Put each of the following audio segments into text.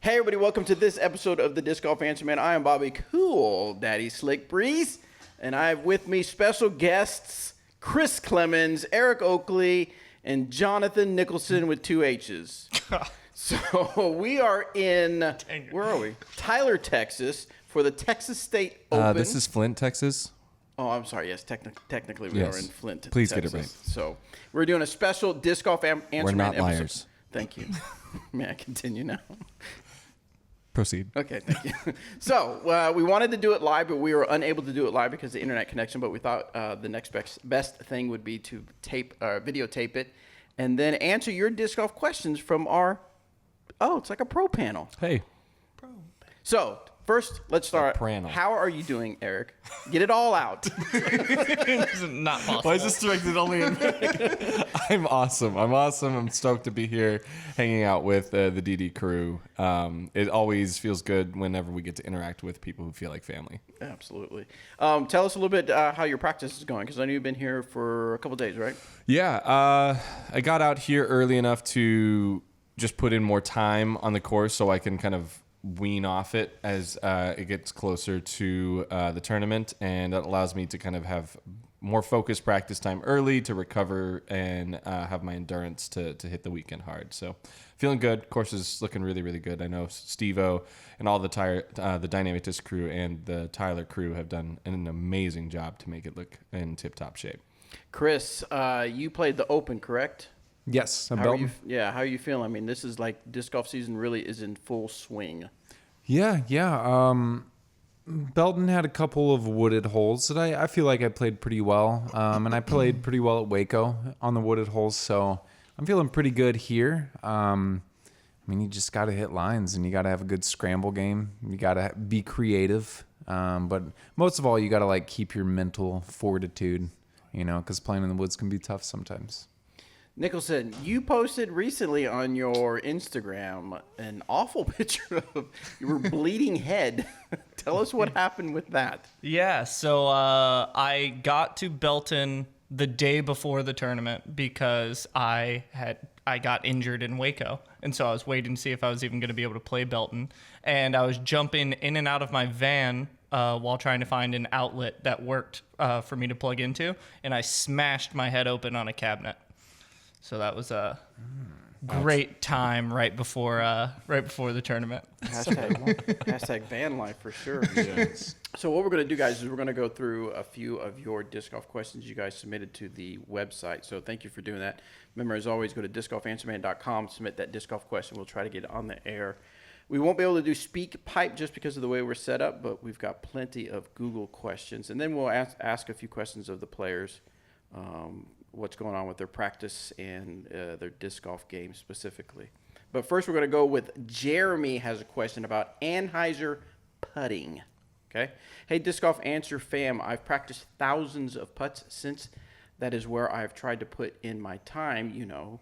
Hey everybody, welcome to this episode of the Disc Golf Answer Man. I am Bobby Cool Daddy Slick Breeze, and I have with me special guests Chris Clemons, Eric Oakley, and Jonathan Nicholson with 2 H's. So we are in, where are we? Tyler, Texas for the Texas State Open. This is Flint, Texas. Oh, I'm sorry. Yes, technically we are in Flint, Please Texas. get it right. So we're doing a special Disc Golf Answer Man We're not episode. liars. Thank you. May I continue now? Proceed. Okay, thank you. So we wanted to do it live, but we were unable to do it live because of the internet connection. But we thought the next best thing would be to videotape it, and then answer your disc golf questions from our. Oh, it's like a pro panel. Hey. So first, let's start. How are you doing, Eric? Get it all out. This is not possible. Why is this directed only at me? I'm awesome. I'm stoked to be here hanging out with the DD crew. It always feels good whenever we get to interact with people who feel like family. Absolutely. Tell us a little bit how your practice is going, because I know you've been here for a couple of days, right? Yeah. I got out here early enough to just put in more time on the course so I can kind of wean off it as it gets closer to the tournament, and that allows me to kind of have more focused practice time early to recover and have my endurance to hit the weekend hard. So feeling good. Course is looking really, really good. I know Steve-O and all the Dynamic Disc crew and the Tyler crew have done an amazing job to make it look in tip-top shape. Chris, you played the Open, correct? Yes, I'm How Belton. are you feeling? I mean, this is like disc golf season really is in full swing. Yeah. Belton had a couple of wooded holes that I feel like I played pretty well, and I played pretty well at Waco on the wooded holes, so I'm feeling pretty good here. I mean, you just got to hit lines, and you got to have a good scramble game. You got to be creative, but most of all, you got to like keep your mental fortitude, because playing in the woods can be tough sometimes. Nicholson, you posted recently on your Instagram an awful picture of your bleeding head. Tell us what happened with that. Yeah, so I got to Belton the day before the tournament because I got injured in Waco, and so I was waiting to see if I was even going to be able to play Belton, and I was jumping in and out of my van while trying to find an outlet that worked for me to plug into, and I smashed my head open on a cabinet. So that was a great time right before the tournament. Hashtag van life for sure. Yes. So what we're going to do, guys, is we're going to go through a few of your disc golf questions you guys submitted to the website. So thank you for doing that. Remember, as always, go to discgolfanswerman.com, submit that disc golf question. We'll try to get it on the air. We won't be able to do speak pipe just because of the way we're set up, but we've got plenty of Google questions. And then we'll ask a few questions of the players, what's going on with their practice and their disc golf game specifically. But first, we're going to go with Jeremy has a question about Anheuser putting. Okay. Hey, Disc Golf Answer fam, I've practiced thousands of putts since that is where I've tried to put in my time,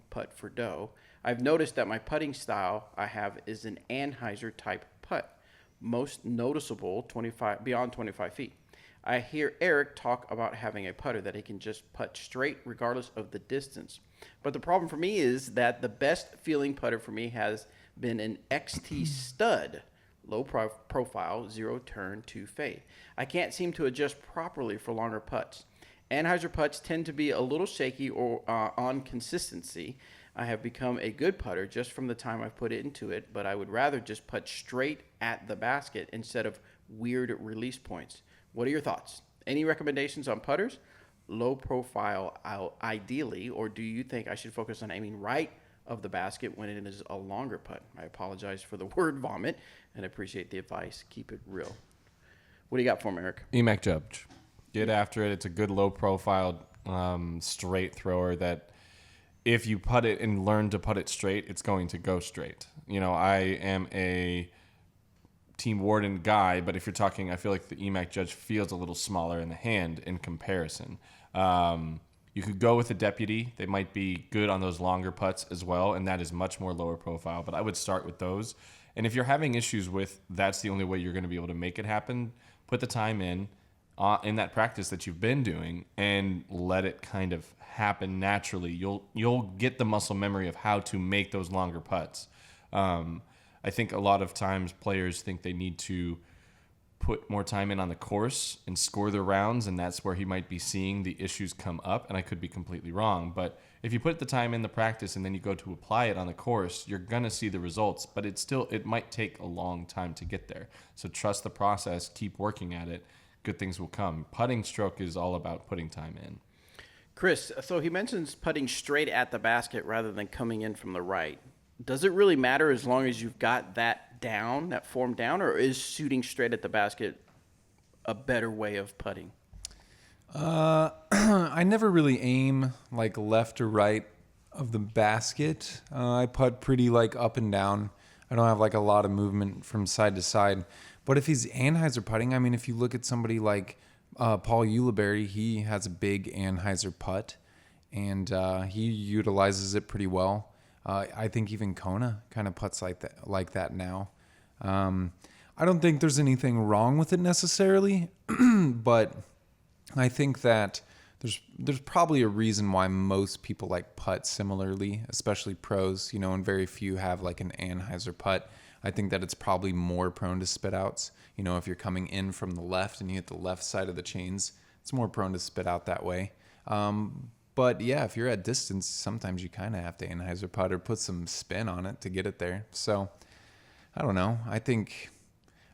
putt for dough. I've noticed that my putting style I have is an Anheuser type putt, most noticeable beyond 25 feet. I hear Eric talk about having a putter that he can just putt straight regardless of the distance. But the problem for me is that the best feeling putter for me has been an XT stud, low profile, 0 turn, 2 fade. I can't seem to adjust properly for longer putts. Anheuser putts tend to be a little shaky or on consistency. I have become a good putter just from the time I've put it into it, but I would rather just putt straight at the basket instead of weird release points. What are your thoughts? Any recommendations on putters? Low profile ideally, or do you think I should focus on aiming right of the basket when it is a longer putt? I apologize for the word vomit and appreciate the advice. Keep it real. What do you got for me, Eric? Emac Judge. Get after it. It's a good low profile straight thrower that if you putt it and learn to putt it straight, it's going to go straight. I am a Team Warden guy, but if you're talking, I feel like the Emac Judge feels a little smaller in the hand in comparison. You could go with a Deputy. They might be good on those longer putts as well, and that is much more lower profile, but I would start with those. And if you're having issues with that's the only way you're going to be able to make it happen, put the time in that practice that you've been doing and let it kind of happen naturally. You'll get the muscle memory of how to make those longer putts. I think a lot of times players think they need to put more time in on the course and score their rounds, and that's where he might be seeing the issues come up, and I could be completely wrong. But if you put the time in the practice and then you go to apply it on the course, you're going to see the results, but it might take a long time to get there. So trust the process, keep working at it, good things will come. Putting stroke is all about putting time in. Chris, so he mentions putting straight at the basket rather than coming in from the right. Does it really matter as long as you've got that down, that form down, or is shooting straight at the basket a better way of putting? I never really aim like left or right of the basket. I putt pretty like up and down. I don't have like a lot of movement from side to side. But if he's Anheuser putting, I mean, if you look at somebody like Paul Ulibarri, he has a big Anheuser putt, and he utilizes it pretty well. I think even Kona kind of putts like that now. I don't think there's anything wrong with it necessarily, but I think that there's probably a reason why most people like putt similarly, especially pros, and very few have like an Anheuser putt. I think that it's probably more prone to spit outs. If you're coming in from the left and you hit the left side of the chains, it's more prone to spit out that way. But yeah, if you're at distance, sometimes you kind of have to Anheuser putt or put some spin on it to get it there. So I don't know. I think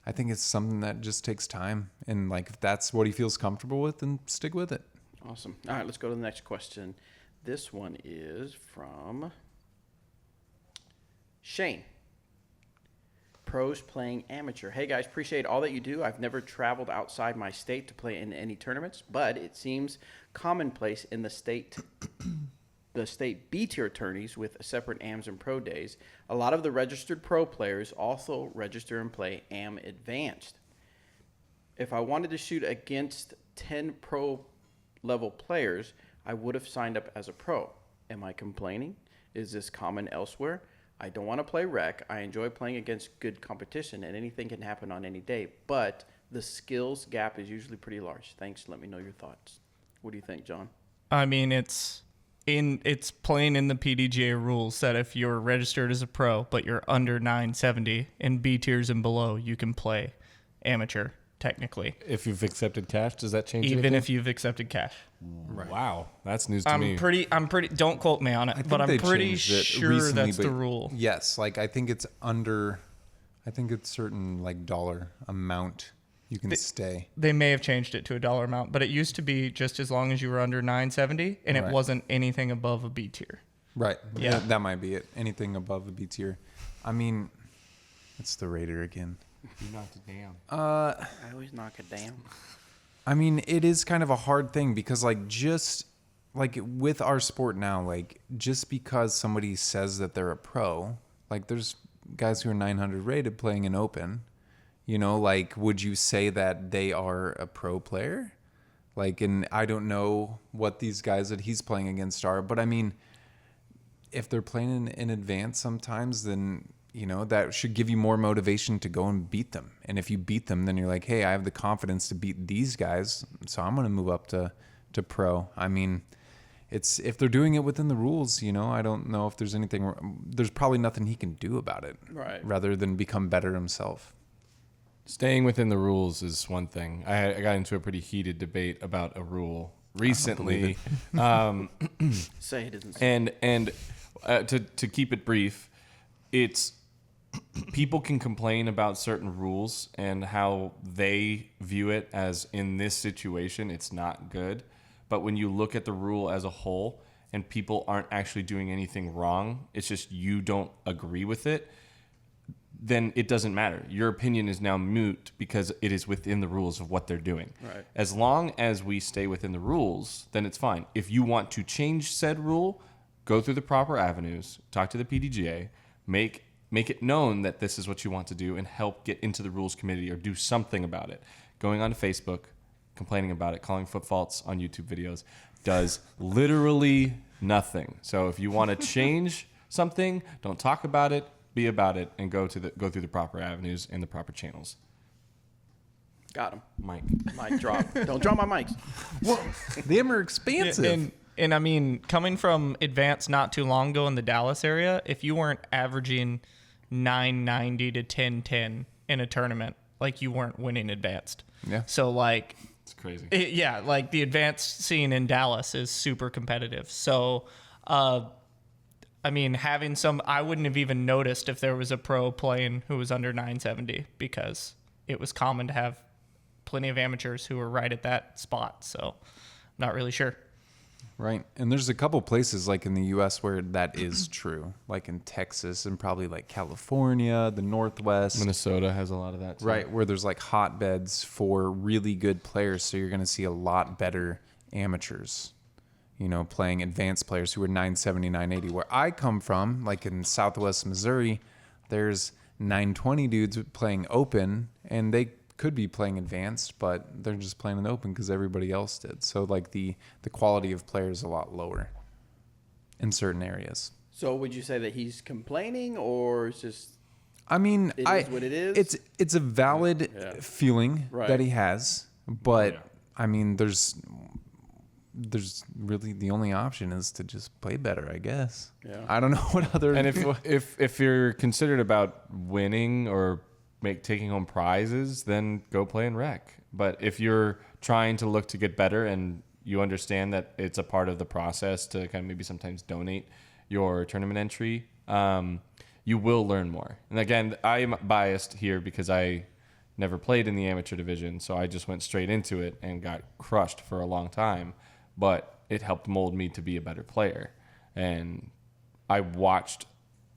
it's something that just takes time. And like, if that's what he feels comfortable with, then stick with it. Awesome. All right, let's go to the next question. This one is from Shane. Pros playing amateur. Hey guys, appreciate all that you do. I've never traveled outside my state to play in any tournaments, but it seems commonplace in the state B tier tourneys with separate AMs and pro days. A lot of the registered pro players also register and play AM advanced. If I wanted to shoot against 10 pro level players, I would have signed up as a pro. Am I complaining? Is this common elsewhere? I don't want to play rec. I enjoy playing against good competition, and anything can happen on any day. But the skills gap is usually pretty large. Thanks. Let me know your thoughts. What do you think, John? I mean, it's plain in the PDGA rules that if you're registered as a pro, but you're under 970 in B tiers and below, you can play amateur, technically. If you've accepted cash, does that change Even anything? if you've accepted cash. Right. Wow, that's news to me. I'm pretty, don't quote me on it, but I'm pretty sure that's the rule. Yes, like I think it's certain like dollar amount you can stay. They may have changed it to a dollar amount, but it used to be just as long as you were under 970, and it wasn't anything above a B tier. Right. Yeah. That might be it. Anything above a B tier. I mean, it's the Raider again. You knocked it down. I always knock it down. I mean, it is kind of a hard thing because like just like with our sport now, like just because somebody says that they're a pro, like there's guys who are 900 rated playing an open, like would you say that they are a pro player? Like, and I don't know what these guys that he's playing against are, but I mean, if they're playing in advance sometimes, then that should give you more motivation to go and beat them. And if you beat them, then you're like, hey, I have the confidence to beat these guys, so I'm going to move up to pro. I mean, if they're doing it within the rules, I don't know if there's there's probably nothing he can do about it. Right. Rather than become better himself. Staying within the rules is one thing. I got into a pretty heated debate about a rule recently. Say it isn't. And to keep it brief, it's people can complain about certain rules and how they view it as in this situation, it's not good. But when you look at the rule as a whole and people aren't actually doing anything wrong, it's just you don't agree with it, then it doesn't matter. Your opinion is now moot because it is within the rules of what they're doing. Right. As long as we stay within the rules, then it's fine. If you want to change said rule, go through the proper avenues, talk to the PDGA, make it known that this is what you want to do and help get into the rules committee or do something about it. Going onto Facebook, complaining about it, calling foot faults on YouTube videos does literally nothing. So if you want to change something, don't talk about it, be about it, and go through the proper avenues and the proper channels. Got him. Mic drop. Don't drop my mics. Them are expansive. And I mean, coming from advanced not too long ago in the Dallas area, if you weren't averaging 990 to 1010 in a tournament, like you weren't winning advanced. Yeah. So like, It's crazy. like the advanced scene in Dallas is super competitive. So, I mean, I wouldn't have even noticed if there was a pro playing who was under 970 because it was common to have plenty of amateurs who were right at that spot. So, not really sure. Right. And there's a couple places like in the US where that is true, like in Texas and probably like California, the Northwest. Minnesota has a lot of that too. Right, where there's like hotbeds for really good players. So you're going to see a lot better amateurs, you know, playing advanced players who are 970, 980. Where I come from, like in Southwest Missouri, there's 920 dudes playing open, and they could be playing advanced, but they're just playing an open because everybody else did. So like the quality of players is a lot lower in certain areas. So would you say that he's complaining, or it's just I mean, it is what it is? It's a valid feeling Right. that he has, but Yeah. I mean, there's really the only option is to just play better, I guess. Yeah. I don't know what other. And if you're considered about winning or taking home prizes, then go play in rec. But if you're trying to look to get better and you understand that it's a part of the process to kind of maybe sometimes donate your tournament entry, you will learn more. And again, I'm biased here because I never played in the amateur division, so I just went straight into it and got crushed for a long time. But it helped mold me to be a better player. And I watched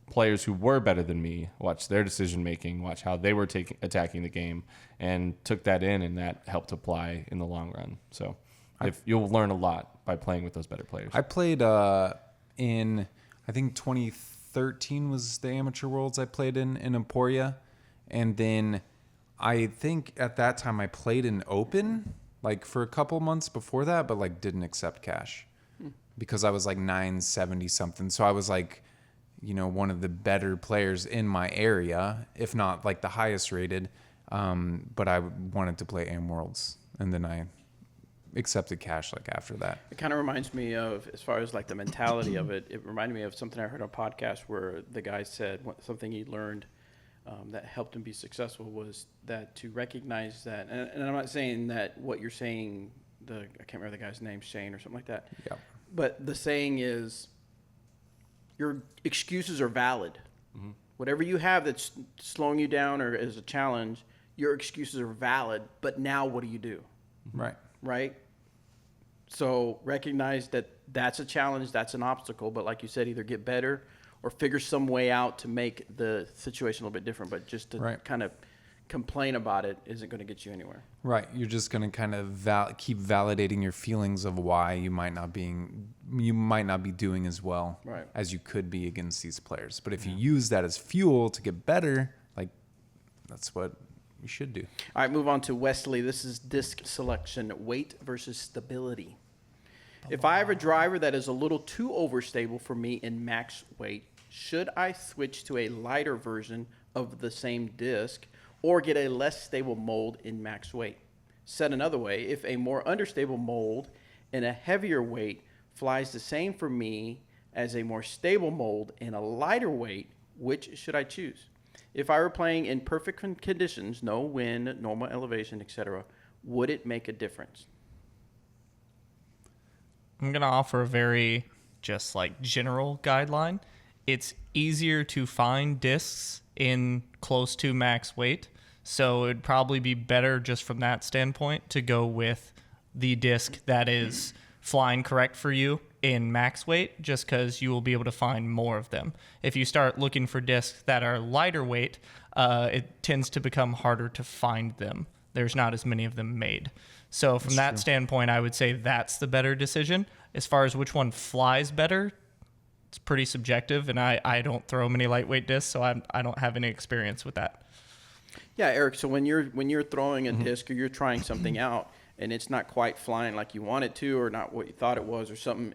players who were better than me, watch their decision making, watch how they were attacking the game, and took that in, and that helped apply in the long run. So if you'll learn a lot by playing with those better players. I played in, I think 2013 was the Amateur Worlds I played in Emporia, and then I think at that time I played in Open like for a couple months before that, but like didn't accept cash because I was like 970 something. So I was like, you know, one of the better players in my area, if not like the highest rated. But I wanted to play AM Worlds, and then I accepted cash like after that. It kind of reminds me of, as far as like the mentality of it, it reminded me of something I heard on a podcast where the guy said something he learned that helped him be successful was that to recognize that, and I'm not saying that what you're saying, I can't remember the guy's name, Shane or something like that. Yeah. But the saying is, your excuses are valid. Mm-hmm. Whatever you have that's slowing you down or is a challenge, your excuses are valid. But now what do you do? Right. Right? So recognize that that's a challenge, that's an obstacle. But like you said, either get better or figure some way out to make the situation a little bit different. But just to kind of complain about it isn't going to get you anywhere. Right. You're just going to kind of keep validating your feelings of why you might not be doing as well as you could be against these players. But if you use that as fuel to get better, like that's what you should do. All right, move on to Wesley. This is disc selection, weight versus stability. If I have a driver that is a little too overstable for me in max weight, should I switch to a lighter version of the same disc or get a less stable mold in max weight? Said another way, if a more understable mold in a heavier weight flies the same for me as a more stable mold in a lighter weight, which should I choose? If I were playing in perfect conditions, no wind, normal elevation, etc., would it make a difference? I'm going to offer a very just like general guideline. It's easier to find discs in close to max weight. So it'd probably be better just from that standpoint to go with the disc that is flying correct for you in max weight, just because you will be able to find more of them. If you start looking for discs that are lighter weight, it tends to become harder to find them. There's not as many of them made. So from that standpoint, I would say that's the better decision. As far as which one flies better, it's pretty subjective, and I don't throw many lightweight discs, so I don't have any experience with that. Yeah, Eric, so when you're throwing a disc or you're trying something out and it's not quite flying like you want it to or not what you thought it was or something,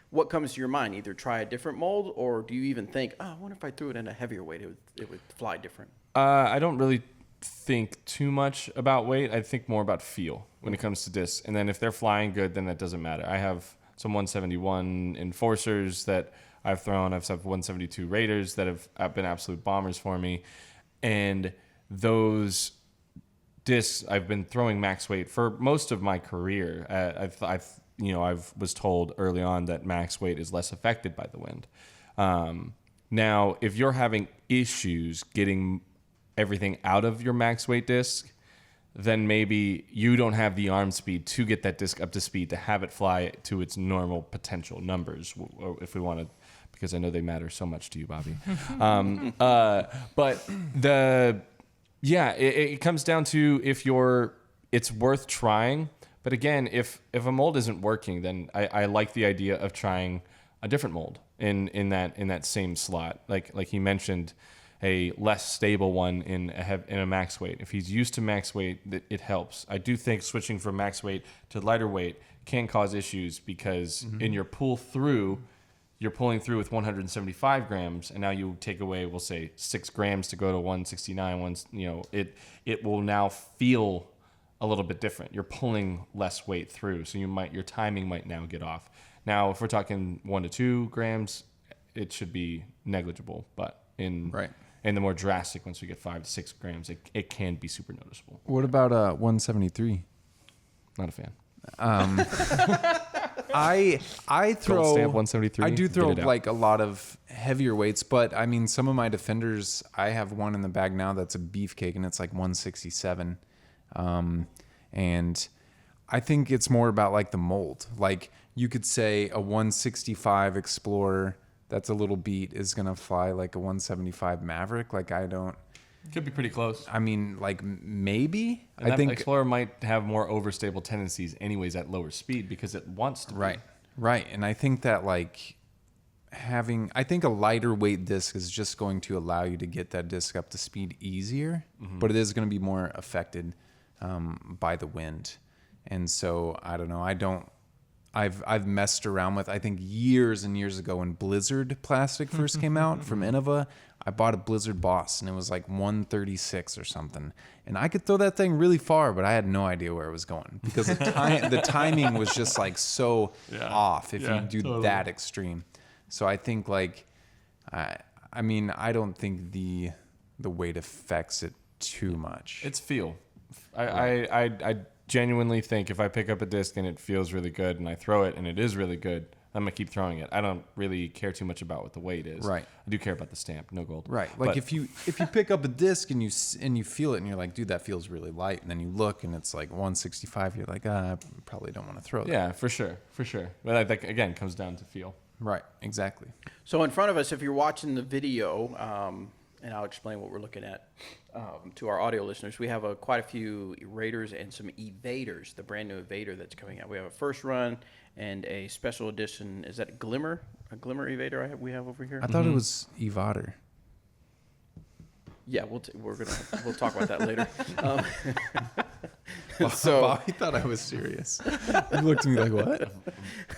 what comes to your mind? Either try a different mold, or do you even think, I wonder if I threw it in a heavier weight, it would fly different? I don't really think too much about weight. I think more about feel when it comes to discs. And then if they're flying good, then that doesn't matter. I have some 171 Enforcers that I've 172 Raiders that have been absolute bombers for me. And those discs, I've been throwing max weight for most of my career. I was told early on that max weight is less affected by the wind. Now, if you're having issues getting everything out of your max weight disc, then maybe you don't have the arm speed to get that disc up to speed to have it fly to its normal potential numbers, if we want to, because I know they matter so much to you, Bobby. But it comes down to it's worth trying. But again, if a mold isn't working, then I like the idea of trying a different mold in that same slot. Like he mentioned, a less stable one in a max weight. If he's used to max weight, it helps. I do think switching from max weight to lighter weight can cause issues because in your pull through, you're pulling through with 175 grams, and now you take away, we'll say, 6 grams to go to 169. It will now feel a little bit different. You're pulling less weight through, so your timing might now get off. Now, if we're talking 1 to 2 grams, it should be negligible, but in the more drastic ones, we get 5 to 6 grams, it can be super noticeable. What about 173? Not a fan. I throw Gold stamp 173. I do throw Get it out. like a lot of heavier weights, but I mean some of my defenders, I have one in the bag now that's a beefcake and it's like 167. And I think it's more about like the mold. Like you could say a 165 Explorer that's a little beat is going to fly like a 175 Maverick. Like Could be pretty close. I mean, like maybe. And I think Explorer might have more overstable tendencies anyways at lower speed because it wants to be. Right. And I think that like I think a lighter weight disc is just going to allow you to get that disc up to speed easier, but it is going to be more affected by the wind. And so I don't know. I've messed around with, I think years and years ago when Blizzard plastic first came out from Innova, I bought a Blizzard Boss and it was like 136 or something. And I could throw that thing really far, but I had no idea where it was going because the timing was just like so off if you do that extreme. So I think like, I mean, I don't think the weight affects it too much. It's feel. I genuinely think if I pick up a disc and it feels really good and I throw it and it is really good, I'm gonna keep throwing it. I don't really care too much about what the weight is. Right. I do care about the stamp, no gold. Right. Like but if you pick up a disc and you feel it and you're like, dude, that feels really light, and then you look and it's like 165, you're like, I probably don't want to throw that. Yeah, for sure. But that again comes down to feel. Right. Exactly. So in front of us, if you're watching the video, and I'll explain what we're looking at to our audio listeners, we have quite a few Raiders and some Evaders, the brand new Evader that's coming out. We have a first run and a special edition. Is that a Glimmer Evader we have over here? I thought it was Evader. Yeah, we'll talk about that later. So Bobby thought I was serious. He looked at me like, what?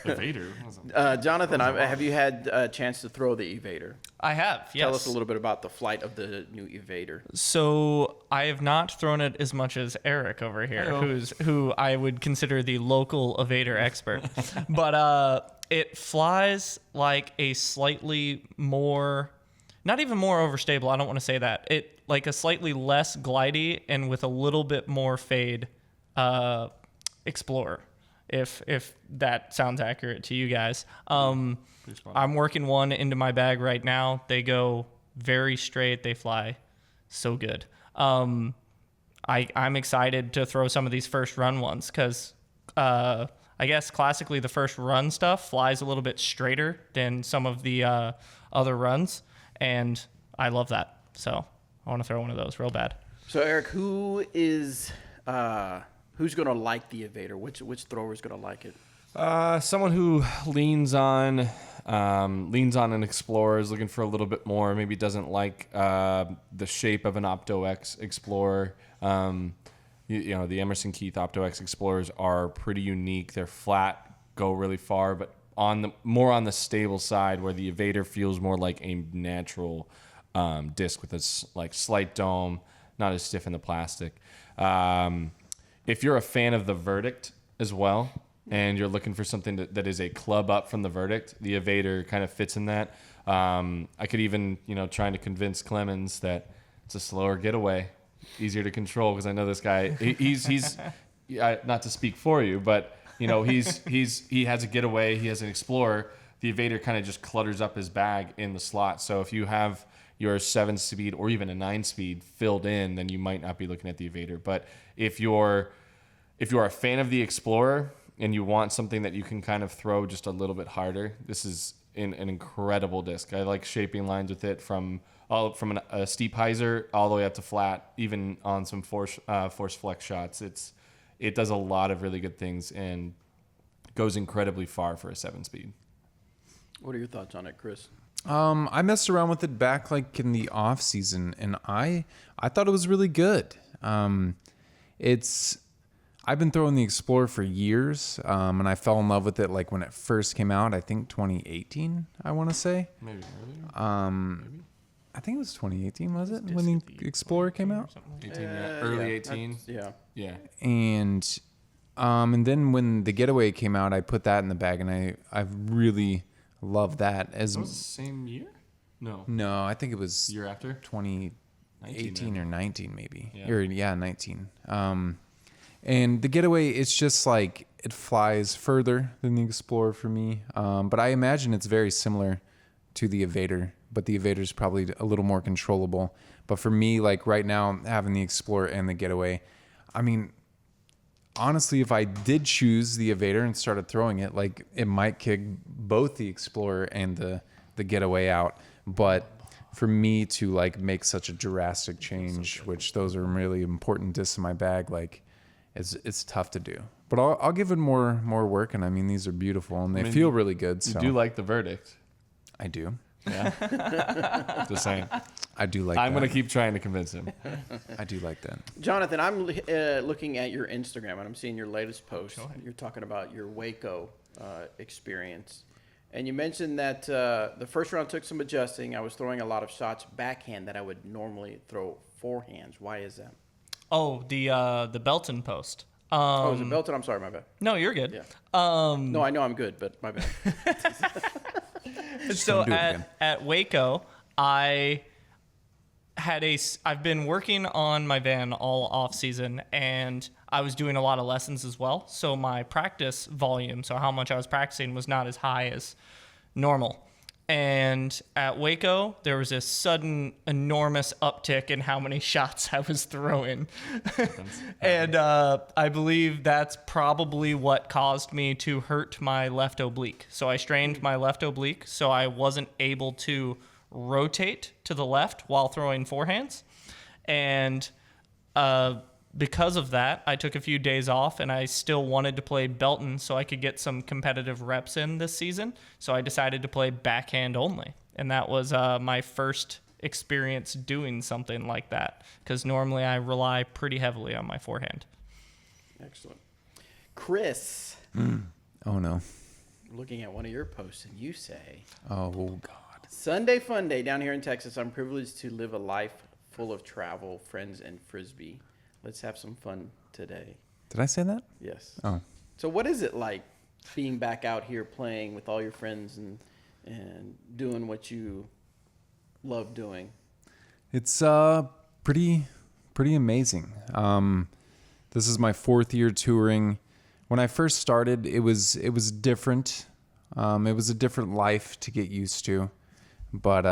Evader. Jonathan, have you had a chance to throw the Evader? I have, yes. Tell us a little bit about the flight of the new Evader. So I have not thrown it as much as Eric over here, who I would consider the local evader expert. But it flies like a slightly more, not even more overstable. I don't want to say that. It like a slightly less glidey and with a little bit more fade Explorer, if that sounds accurate to you guys. I'm working one into my bag right now. They go very straight. They fly so good. I'm excited to throw some of these first run ones because I guess classically the first run stuff flies a little bit straighter than some of the other runs, and I love that. So I want to throw one of those real bad. So Eric, who's going to like the Evader? Which thrower is going to like it? Someone who leans on an Explorer, is looking for a little bit more, maybe doesn't like the shape of an Opto X Explorer. The Emerson Keith Opto X Explorers are pretty unique. They're flat, go really far, but more on the stable side, where the Evader feels more like a natural disc with a slight dome, not as stiff in the plastic. If you're a fan of the Verdict as well, and you're looking for something that is a club up from the verdict, the Evader kind of fits in that. I could even, trying to convince Clemons that it's a slower getaway, easier to control, because I know this guy. He's not to speak for you, but he has a getaway. He has an Explorer. The Evader kind of just clutters up his bag in the slot. So if you have your 7-speed or even a 9-speed filled in, then you might not be looking at the Evader. But if you're a fan of the Explorer and you want something that you can kind of throw just a little bit harder, this is an incredible disc. I like shaping lines with it from a steep hyzer all the way up to flat, even on some force flex shots. It does a lot of really good things and goes incredibly far for a 7-speed. What are your thoughts on it, Chris? I messed around with it back like in the off season, and I thought it was really good. I've been throwing the Explorer for years, and I fell in love with it like when it first came out. I think 2018, I want to say. Maybe earlier. I think it was 2018, was it, when the Explorer came out? 18, early 18. Yeah. And then when the Getaway came out, I put that in the bag, and I really love that. Was it the same year? No, I think it was Year after? 2018 or 19 maybe. Yeah. 19. And the Getaway, it's just like it flies further than the Explorer for me. But I imagine it's very similar to the Evader, but the Evader is probably a little more controllable. But for me, like right now, having the Explorer and the Getaway, I mean, honestly, if I did choose the Evader and started throwing it, like it might kick both the Explorer and the Getaway out. But for me to like make such a drastic change, which those are really important discs in my bag, like it's tough to do. But I'll give it more work, and I mean these are beautiful and they feel really good. So You do like the verdict. I do. Yeah. Just saying. I do like. I'm that. going to keep trying to convince him. I do like that. Jonathan, I'm looking at your Instagram, and I'm seeing your latest post. You're talking about your Waco experience. And you mentioned that the first round took some adjusting. I was throwing a lot of shots backhand that I would normally throw forehands. Why is that? Oh, the Belton post. Oh, is it Belton? I'm sorry, my bad. No, you're good. Yeah. No, I know I'm good, but my bad. So do it again. at Waco, I've been working on my van all off season, and I was doing a lot of lessons as well. So my practice volume, so how much I was practicing, was not as high as normal. And at Waco, there was this sudden enormous uptick in how many shots I was throwing. And I believe that's probably what caused me to hurt my left oblique. So I strained my left oblique, so I wasn't able to rotate to the left while throwing forehands. And because of that, I took a few days off, and I still wanted to play Belton so I could get some competitive reps in this season. So I decided to play backhand only. And that was my first experience doing something like that, because normally I rely pretty heavily on my forehand. Excellent. Chris. Oh no. Looking at one of your posts, and you say, Oh God. Sunday fun day down here in Texas. I'm privileged to live a life full of travel, friends, and Frisbee. Let's have some fun today. Did I say that? Yes. Oh. So what is it like being back out here playing with all your friends and doing what you love doing? It's pretty amazing. This is my 4th year touring. When I first started, it was different. It was a different life to get used to. But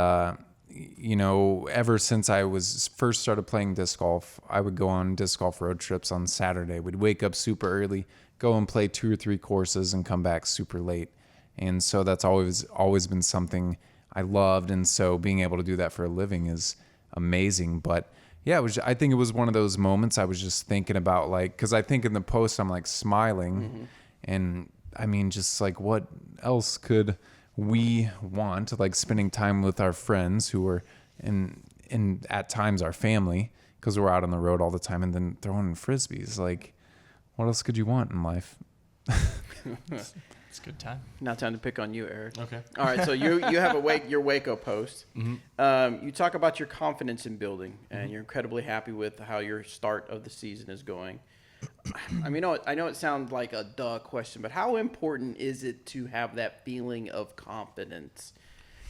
ever since I was first started playing disc golf, I would go on disc golf road trips on Saturday. We'd wake up super early, go and play 2 or 3 courses, and come back super late. And so that's always been something I loved. And so being able to do that for a living is amazing. But yeah, I think it was one of those moments I was just thinking about, like, because I think in the post I'm like smiling, and I mean, just like, what else could we want? Like spending time with our friends who are in at times our family, because we're out on the road all the time, and then throwing in frisbees. Like, what else could you want in life? It's a good time. Now time to pick on you, Eric. Okay. All right, so you have your Waco post. You talk about your confidence in building, and you're incredibly happy with how your start of the season is going. I mean, I know it sounds like a duh question, but how important is it to have that feeling of confidence?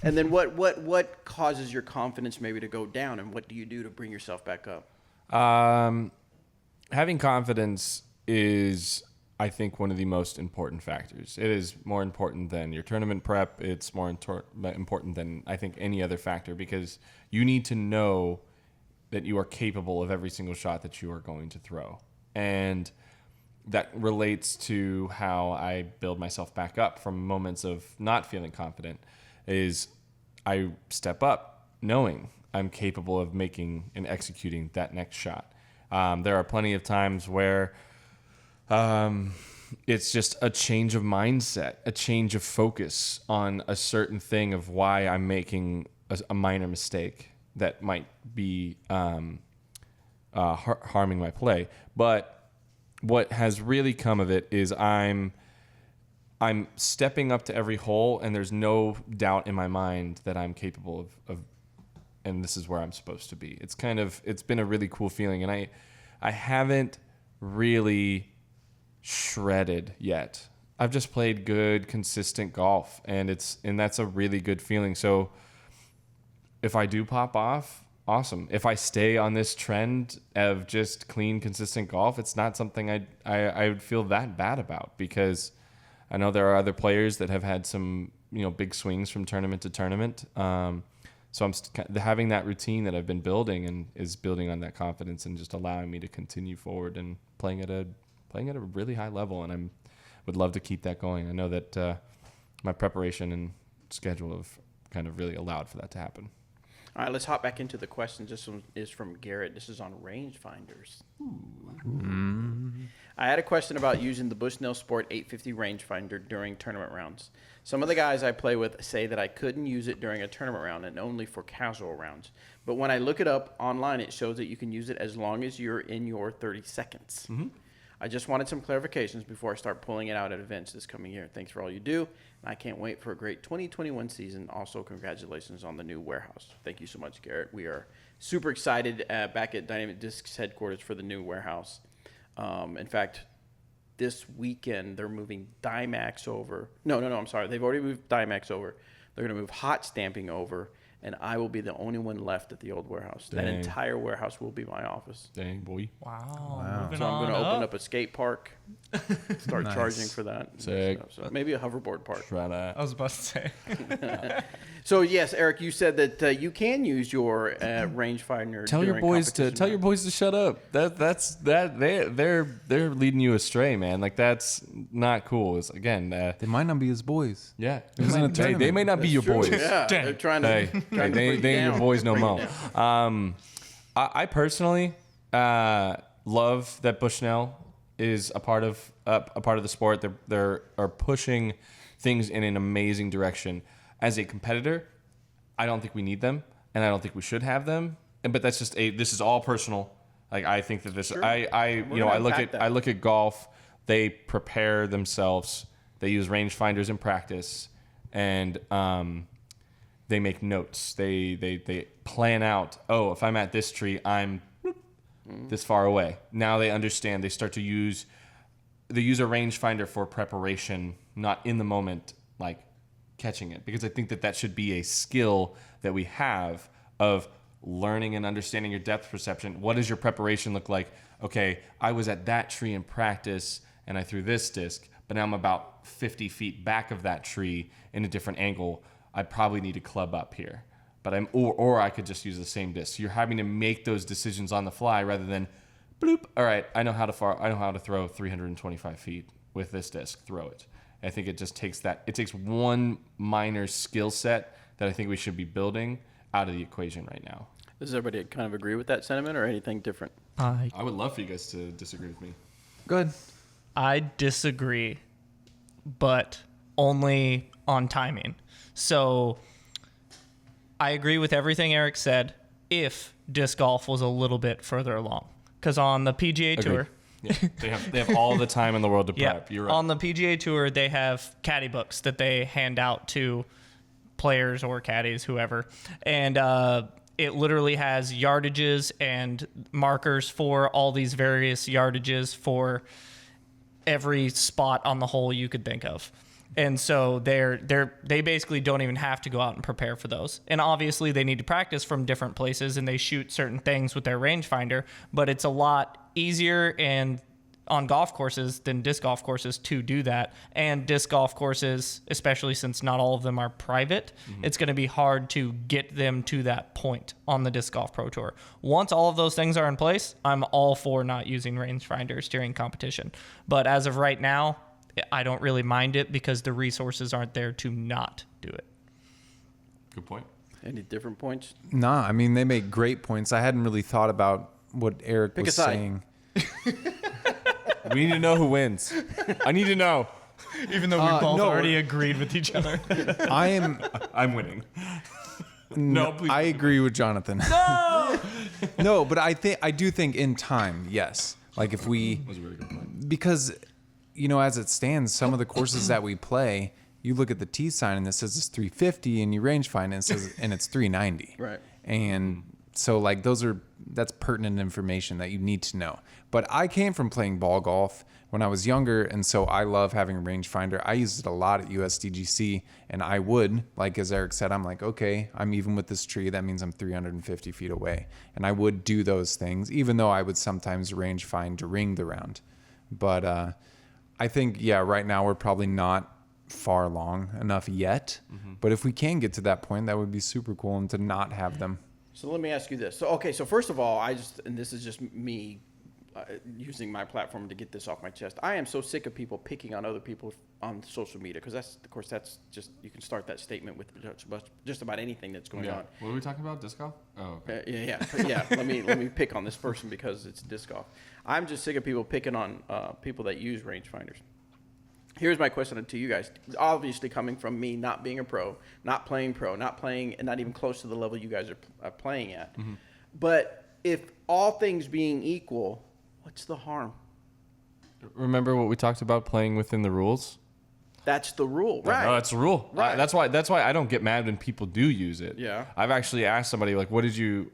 And then what causes your confidence maybe to go down, and what do you do to bring yourself back up? Having confidence is, I think, one of the most important factors. It is more important than your tournament prep. It's more important than, I think, any other factor, because you need to know that you are capable of every single shot that you are going to throw. And that relates to how I build myself back up from moments of not feeling confident. Is I step up knowing I'm capable of making and executing that next shot. There are plenty of times where it's just a change of mindset, a change of focus on a certain thing of why I'm making a minor mistake that might be harming my play. But what has really come of it is I'm stepping up to every hole, and there's no doubt in my mind that I'm capable of and this is where I'm supposed to be. It's been a really cool feeling, and I haven't really shredded yet. I've just played good, consistent golf, and that's a really good feeling. So if I do pop off, awesome. If I stay on this trend of just clean, consistent golf, it's not something I would feel that bad about, because I know there are other players that have had some, big swings from tournament to tournament. So I'm having that routine that I've been building, and is building on that confidence and just allowing me to continue forward and playing at a really high level. And I would love to keep that going. I know that my preparation and schedule have kind of really allowed for that to happen. All right, let's hop back into the questions. This one is from Garrett. This is on rangefinders. I had a question about using the Bushnell Sport 850 rangefinder during tournament rounds. Some of the guys I play with say that I couldn't use it during a tournament round and only for casual rounds. But when I look it up online, it shows that you can use it as long as you're in your 30 seconds. Mm-hmm. I just wanted some clarifications before I start pulling it out at events this coming year. Thanks for all you do, and I can't wait for a great 2021 season. Also, congratulations on the new warehouse. Thank you so much, Garrett. We are super excited back at Dynamic Discs headquarters for the new warehouse. In fact, this weekend they're moving Dymax over. No, I'm sorry. They've already moved Dymax over. They're going to move hot stamping over, and I will be the only one left at the old warehouse. Dang. That entire warehouse will be my office. Dang, boy. Wow. So I'm going to open up a skate park, start charging for that. Sick. So maybe a hoverboard park. Try that. I was about to say. So yes, Eric, you said that you can use your rangefinder. Tell your boys to shut up. They're leading you astray, man. Like, that's not cool. It's, again, They might not be his boys. yeah. They may not be your boys. Yeah, they're trying to. They ain't your boys no more. I personally love that Bushnell is a part of the sport. They are pushing things in an amazing direction. As a competitor, I don't think we need them, and I don't think we should have them. But that's just this is all personal. Like, I think that this Sure. I look at golf. They prepare themselves. They use rangefinders in practice, and they make notes. They plan out, if I'm at this tree, I'm this far away. Now they understand. They start to use a rangefinder for preparation, not in the moment, like catching it. Because I think that should be a skill that we have of learning and understanding your depth perception. What does your preparation look like? Okay, I was at that tree in practice, and I threw this disc, but now I'm about 50 feet back of that tree in a different angle. I probably need to club up here, but or I could just use the same disc. So you're having to make those decisions on the fly rather than bloop. All right, I know how to throw 325 feet with this disc. Throw it. I think it just takes one minor skill set that I think we should be building out of the equation right now. Does everybody kind of agree with that sentiment, or anything different? I would love for you guys to disagree with me. Good. I disagree, but only on timing. So I agree with everything Eric said if disc golf was a little bit further along. Because on the PGA Tour... Yeah, they have all the time in the world to prep. Yeah, You're right. on the PGA Tour, they have caddy books that they hand out to players or caddies, whoever. And it literally has yardages and markers for all these various yardages for every spot on the hole you could think of. And so they basically don't even have to go out and prepare for those. And obviously they need to practice from different places and they shoot certain things with their rangefinder, but it's a lot easier and on golf courses than disc golf courses to do that. And disc golf courses, especially since not all of them are private, it's going to be hard to get them to that point on the Disc Golf Pro Tour. Once all of those things are in place, I'm all for not using rangefinders during competition. But as of right now, I don't really mind it because the resources aren't there to not do it. Good point. Any different points? Nah, I mean, they make great points. I hadn't really thought about what Eric Pick was a side. saying. We need to know who wins. I need to know. Even though we both no. already agreed with each other. I'm winning. No, please. I agree with Jonathan. No, no, but I do think in time, yes. Like if we, That was a really good point. because as it stands, some of the courses that we play, you look at the T sign and it says it's 350, and you range find and it says and it's 390. Right. And so like that's pertinent information that you need to know. But I came from playing ball golf when I was younger, and so I love having a rangefinder. I used it a lot at USDGC, and I would, like as Eric said, I'm like, okay, I'm even with this tree. That means I'm 350 feet away. And I would do those things, even though I would sometimes range find during the round. But I think, yeah, right now we're probably not far along enough yet. But if we can get to that point, that would be super cool, and to not have them. So let me ask you this. So first of all, and this is just me using my platform to get this off my chest. I am so sick of people picking on other people on social media, because that's just, you can start that statement with just about anything that's going on. What are we talking about? Disc golf? Oh, okay. Yeah. Let me pick on this person because it's disc golf. I'm just sick of people picking on people that use rangefinders. Here's my question to you guys. Obviously, coming from me not being a pro, not playing, and not even close to the level you guys are playing at. But if all things being equal, what's the harm? Remember what we talked about, playing within the rules? That's the rule, right? No, that's the rule. Right. That's why I don't get mad when people do use it. Yeah. I've actually asked somebody, like, would you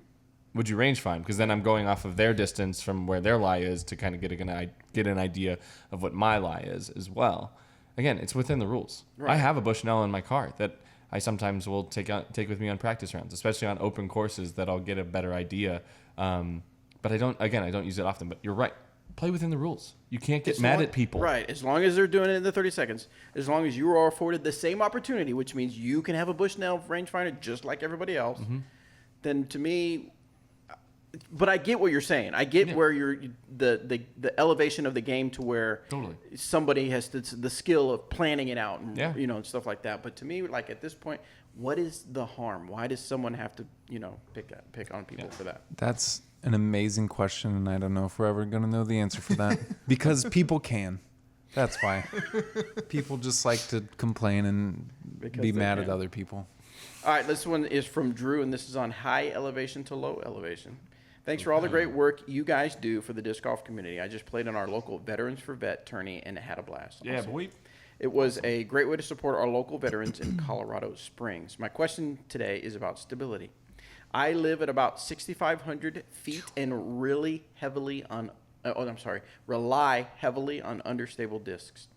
range find? Because then I'm going off of their distance from where their lie is to kind of get an idea of what my lie is as well. Again, it's within the rules. Right. I have a Bushnell in my car that I sometimes will take with me on practice rounds, especially on open courses that I'll get a better idea. But I don't use it often. But you're right. Play within the rules. You can't get mad at people. Right. As long as they're doing it in the 30 seconds, as long as you are afforded the same opportunity, which means you can have a Bushnell rangefinder just like everybody else, then to me, but I get what you're saying. I get where you're the elevation of the game to where Totally. somebody has the skill of planning it out and and stuff like that. But to me, like at this point, what is the harm? Why does someone have to pick on people for that? That's an amazing question, and I don't know if we're ever going to know the answer for that. Because people can. That's why. People just like to complain and be mad at other people. All right, this one is from Drew, and this is on high elevation to low elevation. Thanks for all the great work you guys do for the disc golf community. I just played in our local Veterans for Vet tourney and had a blast. Yeah, Awesome. boy. It was a great way to support our local veterans in Colorado Springs. My question today is about stability. I live at about 6,500 feet and rely heavily on understable discs.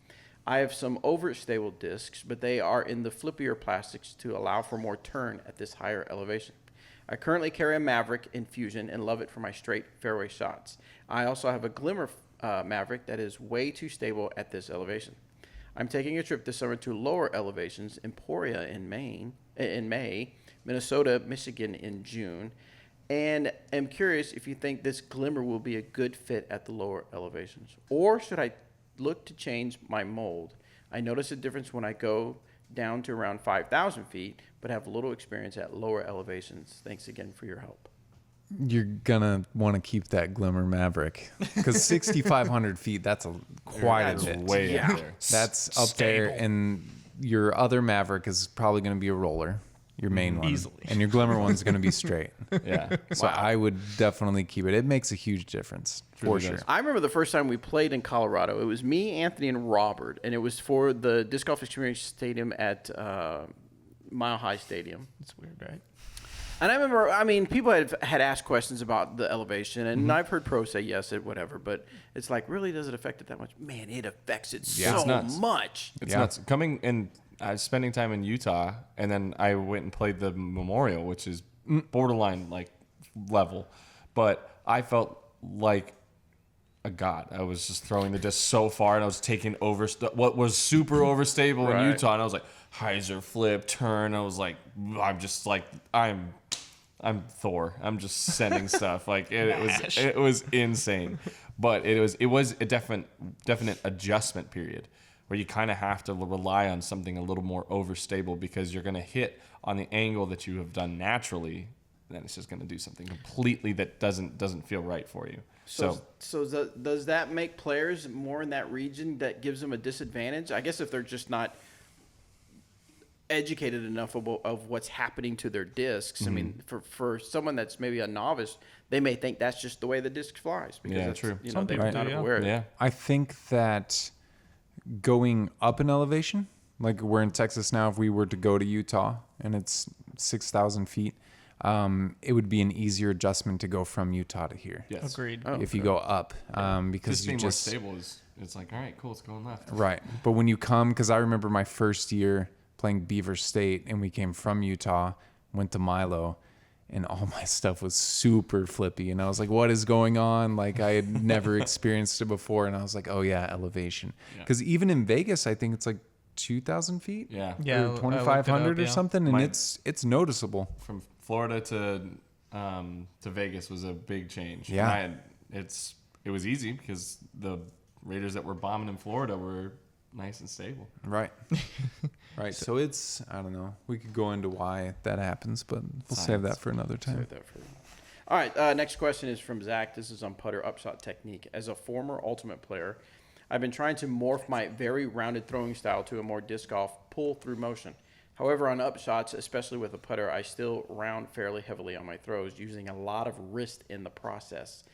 I have some overstable discs, but they are in the flippier plastics to allow for more turn at this higher elevation. I currently carry a Maverick Infusion and love it for my straight fairway shots. I also have a Glimmer Maverick that is way too stable at this elevation. I'm taking a trip this summer to lower elevations, Emporia in May, Minnesota, Michigan in June, and am curious if you think this Glimmer will be a good fit at the lower elevations. Or should I look to change my mold? I notice a difference when I go down to around 5,000 feet, but have little experience at lower elevations. Thanks again for your help. You're going to want to keep that Glimmer Maverick. Because 6,500 feet, that's quite a bit. Way up there. That's up there. And your other Maverick is probably going to be a roller, your main one. Easily. And your Glimmer one's going to be straight. Yeah. So I would definitely keep it. It makes a huge difference, for really sure. does. I remember the first time we played in Colorado. It was me, Anthony, and Robert, and it was for the Disc Golf Experience Stadium at Mile High Stadium. It's weird, right? And I remember, I mean, people had asked questions about the elevation, and Mm-hmm. I've heard pros say yes, whatever, but it's like, really, does it affect it that much? Man, it affects it Yeah. so It's nuts. much. It's Yeah. nuts. Coming and spending time in Utah, and then I went and played the Memorial, which is borderline like level, but I felt like a god. I was just throwing the disc so far, and I was taking over what was super overstable in Right. Utah, and I was like hyzer flip turn. I was like, I'm just like I'm Thor. I'm just sending stuff like it was insane, but it was a definite adjustment period where you kind of have to rely on something a little more overstable because you're going to hit on the angle that you have done naturally, then it's just going to do something completely that doesn't feel right for you. So Does that make players more in that region that gives them a disadvantage? I guess if they're just not educated enough of what's happening to their discs. I mean, for someone that's maybe a novice, they may think that's just the way the disc flies because Yeah, that's, true. you know, Some they're people not do, yeah. aware of it. yeah, I think that going up in elevation, like we're in Texas now, if we were to go to Utah and it's 6,000 feet, it would be an easier adjustment to go from Utah to here. yes. Agreed. Oh, If you go up, because Just you being just more stable is it's like all right, cool, it's going left. right. But when you come, because I remember my first year playing Beaver State, and we came from Utah, went to Milo, and all my stuff was super flippy, and I was like, "What is going on?" Like I had never experienced it before, and I was like, "Oh yeah, elevation." Yeah. Because even in Vegas, I think it's like 2,000 feet, Yeah, Yeah, I or looked it 2,500 up, or yeah. something, and My- it's noticeable. from Florida to Vegas was a big change. Yeah. And it was easy because the Raiders that were bombing in Florida were nice and stable. Right. Right. So it's, I don't know. We could go into why that happens, but we'll save Science. that for another time. Save that for- All right, next question is from Zach. This is on putter upshot technique. As a former ultimate player, I've been trying to morph my very rounded throwing style to a more disc golf pull through motion. However, on upshots, especially with a putter, I still round fairly heavily on my throws, using a lot of wrist in the process.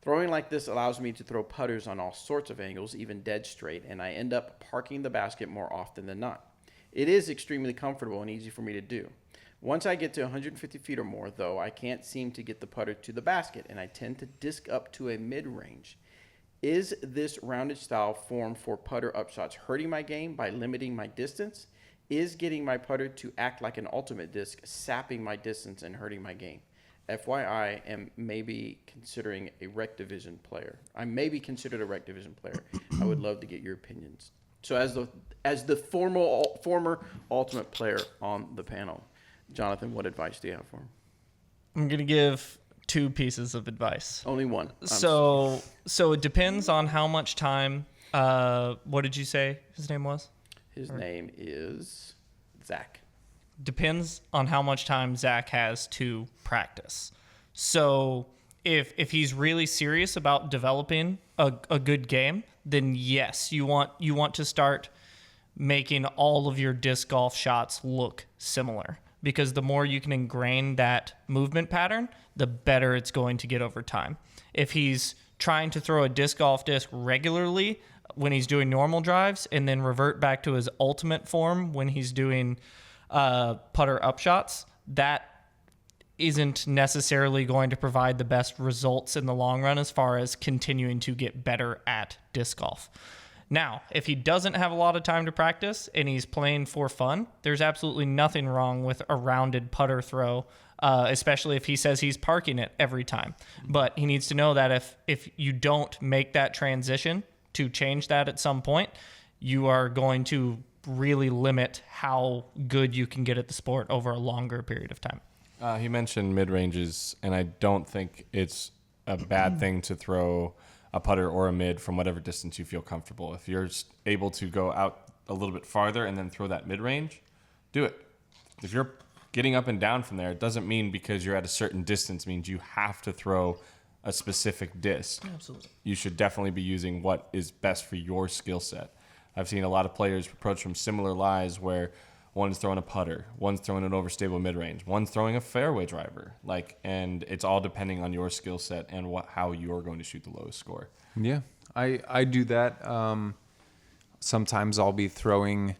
Throwing like this allows me to throw putters on all sorts of angles, even dead straight, and I end up parking the basket more often than not. It is extremely comfortable and easy for me to do. Once I get to 150 feet or more, though, I can't seem to get the putter to the basket, and I tend to disc up to a mid-range. Is this rounded style form for putter upshots hurting my game by limiting my distance? Is getting my putter to act like an ultimate disc sapping my distance and hurting my game? FYI, am maybe considering a rec division player. I may be considered a rec division player. I would love to get your opinions. So as the former ultimate player on the panel, Jonathan, what advice do you have for him? I'm gonna give 2 pieces of advice. Only one. So it depends on how much time. What did you say his name was? His name is Zach. Depends on how much time Zach has to practice. So if he's really serious about developing a good game, then yes, you want to start making all of your disc golf shots look similar, because the more you can ingrain that movement pattern, the better it's going to get over time. If he's trying to throw a disc golf disc regularly when he's doing normal drives and then revert back to his ultimate form when he's doing putter upshots, that isn't necessarily going to provide the best results in the long run as far as continuing to get better at disc golf. Now, if he doesn't have a lot of time to practice and he's playing for fun, there's absolutely nothing wrong with a rounded putter throw, especially if he says he's parking it every time. But he needs to know that if you don't make that transition to change that at some point, you are going to really limit how good you can get at the sport over a longer period of time. He mentioned mid-ranges, and I don't think it's a bad thing to throw a putter or a mid from whatever distance you feel comfortable. If you're able to go out a little bit farther and then throw that mid-range, do it. If you're getting up and down from there, it doesn't mean because you're at a certain distance means you have to throw a specific disc. Absolutely. You should definitely be using what is best for your skill set. I've seen a lot of players approach from similar lies where one's throwing a putter, one's throwing an overstable mid-range, one's throwing a fairway driver. And it's all depending on your skill set and how you're going to shoot the lowest score. Yeah, I do that. Sometimes I'll be throwing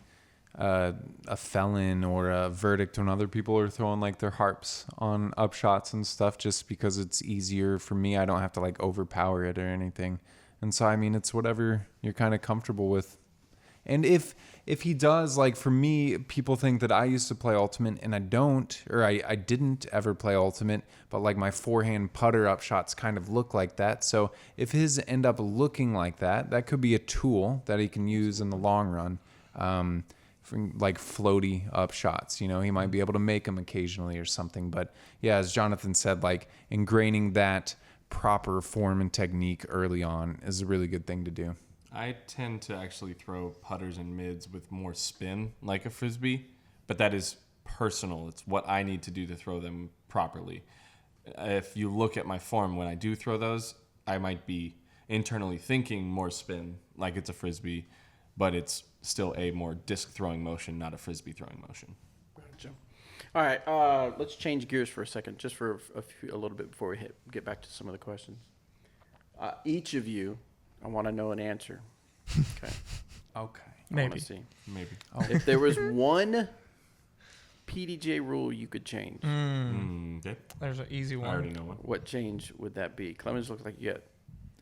a felon or a verdict when other people are throwing like their harps on upshots and stuff, just because it's easier for me. I don't have to like overpower it or anything. And so, I mean, it's whatever you're kind of comfortable with. And if he does, like for me, people think that I used to play Ultimate and I don't, or I didn't ever play Ultimate, but like my forehand putter upshots kind of look like that. So if his end up looking like that, that could be a tool that he can use in the long run. For like floaty upshots, you know, he might be able to make them occasionally or something. But yeah, as Jonathan said, like ingraining that proper form and technique early on is a really good thing to do. I tend to actually throw putters and mids with more spin, like a Frisbee, but that is personal. It's what I need to do to throw them properly. If you look at my form when I do throw those, I might be internally thinking more spin, like it's a Frisbee, but it's still a more disc throwing motion, not a Frisbee throwing motion. Gotcha. All right, let's change gears for a second, just for a little bit before we get back to some of the questions. Each of you, I want to know an answer. Okay. Okay. I want Maybe. to see. Maybe. If there was one PDJ rule you could change, Okay. There's an easy I one. already know one. what change would that be? Clemens looks like you got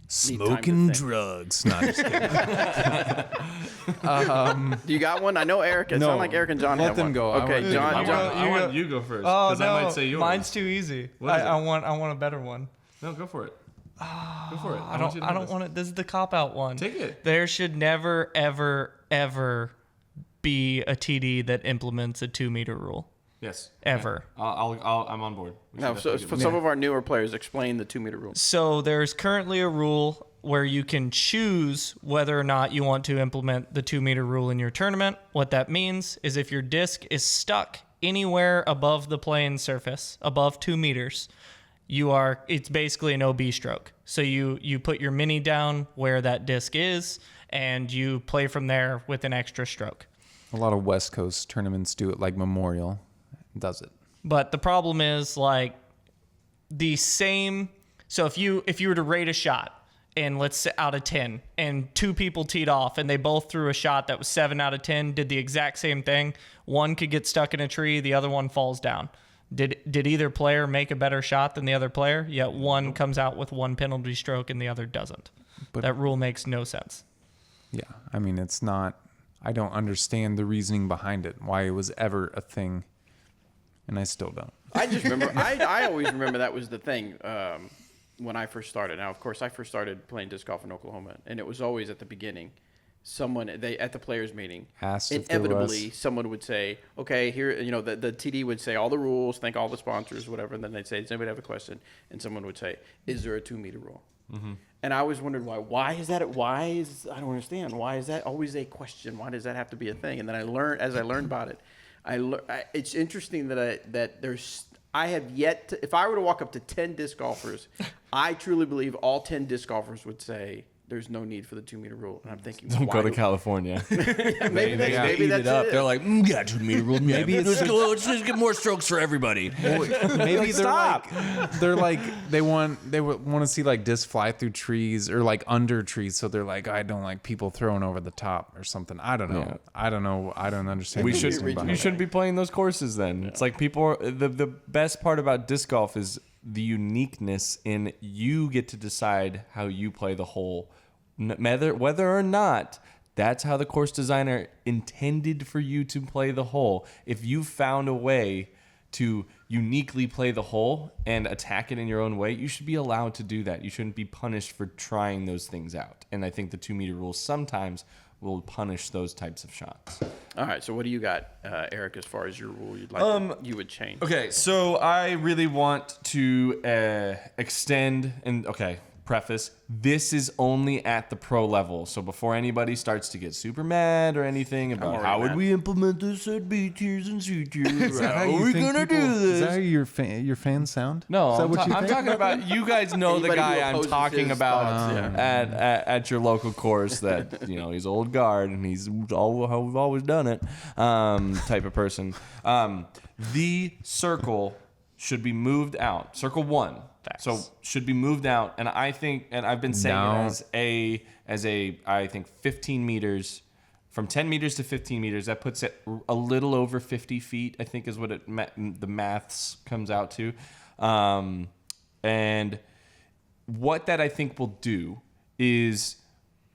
Smoking think. drugs. Not just kidding. Do you got one? I know Eric. It No, sounded like Eric and John let had them one. go. I Okay, wanna- John. I John. want you go first. Oh 'cause no, I might say yours. mine's too easy. What is it? I want a better one. No, go for it. Go for it. I don't want it. This is the cop out one. Take it. There should never, ever, ever be a TD that implements a 2-meter rule. Yes. Ever. I'm on board. We should No, so definitely for get some of our newer players, explain the 2-meter rule. So there's currently a rule where you can choose whether or not you want to implement the 2-meter rule in your tournament. What that means is if your disc is stuck anywhere above the playing surface, above 2 meters, it's basically an OB stroke. So you put your mini down where that disc is, and you play from there with an extra stroke. A lot of West Coast tournaments do it, like Memorial does it. But the problem is like the same. So if you were to rate a shot, and let's say out of 10, and 2 people teed off, and they both threw a shot that was 7 out of 10, did the exact same thing. One could get stuck in a tree, the other one falls down. Did either player make a better shot than the other player? Yet one comes out with 1 penalty stroke and the other doesn't. But- that rule makes no sense. Yeah, I mean, it's not. I don't understand the reasoning behind it, why it was ever a thing, and I still don't. I just remember. I always remember that was the thing when I first started. Now, of course, I first started playing disc golf in Oklahoma, and it was always at the beginning. At the players' meeting, Asked if there inevitably was. someone would say, "Okay, here," the TD would say all the rules, thank all the sponsors, whatever, and then they'd say, "Does anybody have a question?" And someone would say, "Is there a 2-meter rule?" Mm-hmm. And I always wondered why. I don't understand. Why is that always a question? Why does that have to be a thing? And then as I learned about it, it's interesting that I have yet to, if I were to walk up to 10 disc golfers, I truly believe all 10 disc golfers would say there's no need for the 2-meter rule. And I'm thinking, Don't go why to California. maybe Eat that's it up. it. They're like, yeah, 2-meter rule. Maybe let's just get more strokes for everybody. Maybe they're like they want to see like disc fly through trees or like under trees, so they're like, I don't like people throwing over the top or something. I don't know. Yeah. I don't know. I don't understand. We the should. reasoning behind You it. shouldn't be playing those courses then. It's like the best part about disc golf is the uniqueness in you get to decide how you play the hole, whether or not that's how the course designer intended for you to play the hole. If you found a way to uniquely play the hole and attack it in your own way, you should be allowed to do that. You shouldn't be punished for trying those things out. And I think the 2-meter rule sometimes will punish those types of shots. All right, so what do you got, Eric, as far as your rule you would change? Okay, so I really want to extend and preface, this is only at the pro level. So before anybody starts to get super mad or anything about already how would mad. we implement this at B tiers and C tiers, how are you we think gonna people- do Is this? that how your fans sound? No, Is that I'm, what you I'm think? talking about you guys know the Anybody who guy I'm opposes talking his about thoughts, at your local course that he's old guard and he's all how we've always done it type of person. The circle should be moved out. Circle 1. Facts. So should be moved out, and I think, and I've been saying No. it as a I think 15 meters From 10 meters to 15 meters, that puts it a little over 50 feet, I think is what the maths comes out to. And what that I think will do is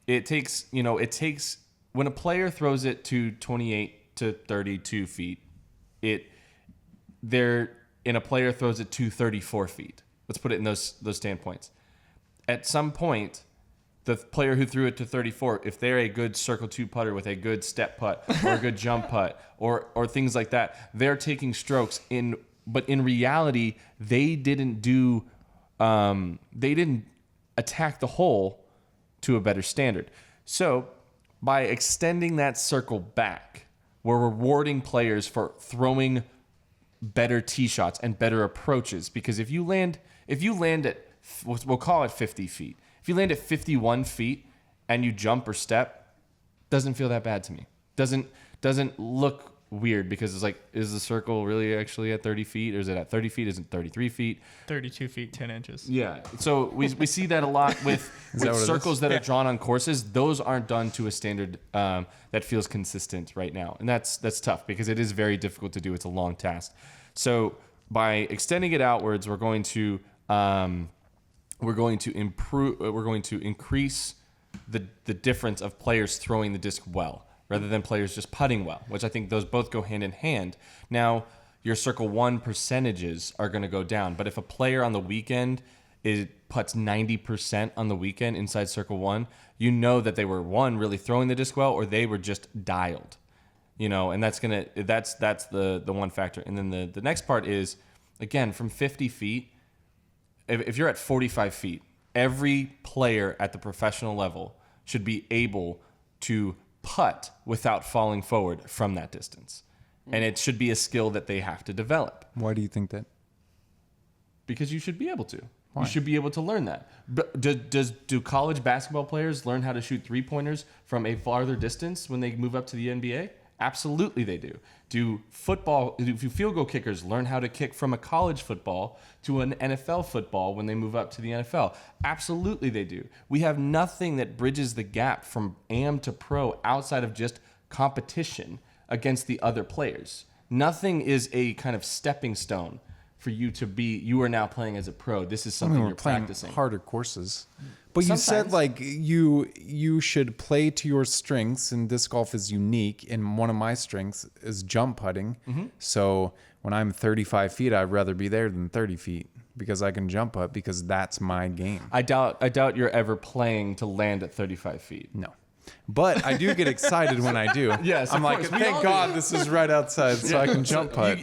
it takes, when a player throws it to 28 to 32 feet, and a player throws it to 34 feet. Let's put it in those standpoints. At some point, the player who threw it to 34, if they're a good circle 2 putter with a good step putt or a good jump putt or things like that, they're taking strokes but in reality, they didn't attack the hole to a better standard. So by extending that circle back, we're rewarding players for throwing better tee shots and better approaches, because if you land at, we'll call it 50 feet. If you land at 51 feet and you jump or step, doesn't feel that bad to me. Doesn't look weird, because it's like, is the circle really actually at 30 feet, or is it at 30 feet? Is it 33 feet? 32 feet, 10 inches. Yeah. So we see that a lot with circles that are drawn on courses. Those aren't done to a standard that feels consistent right now. And that's tough, because it is very difficult to do. It's a long task. So by extending it outwards, we're going to increase the difference of players throwing the disc well, rather than players just putting well, which I think those both go hand in hand. Now, your circle 1 percentages are going to go down, but if a player on the weekend puts 90% on the weekend inside circle 1, you know that they were, one, really throwing the disc well, or they were just dialed. And that's the one factor. And then the next part is, again, from 50 feet, if you're at 45 feet, every player at the professional level should be able to putt without falling forward from that distance. And it should be a skill that they have to develop. Why do you think that? Because you should be able to. Why? You should be able to learn that. But do college basketball players learn how to shoot 3-pointers from a farther distance when they move up to the NBA? Absolutely they do. Do field goal kickers learn how to kick from a college football to an NFL football when they move up to the NFL? Absolutely they do. We have nothing that bridges the gap from am to pro outside of just competition against the other players. Nothing is a kind of stepping stone for you to be, you are now playing as a pro. This is something you're playing practicing. Harder courses. But you said like you should play to your strengths, and disc golf is unique. And one of my strengths is jump putting. Mm-hmm. So when I'm 35 feet, I'd rather be there than 30 feet, because I can jump putt, because that's my game. I doubt you're ever playing to land at 35 feet. No. But I do get excited when I do. Yes, I'm like, thank God this is right outside, so I can jump putt.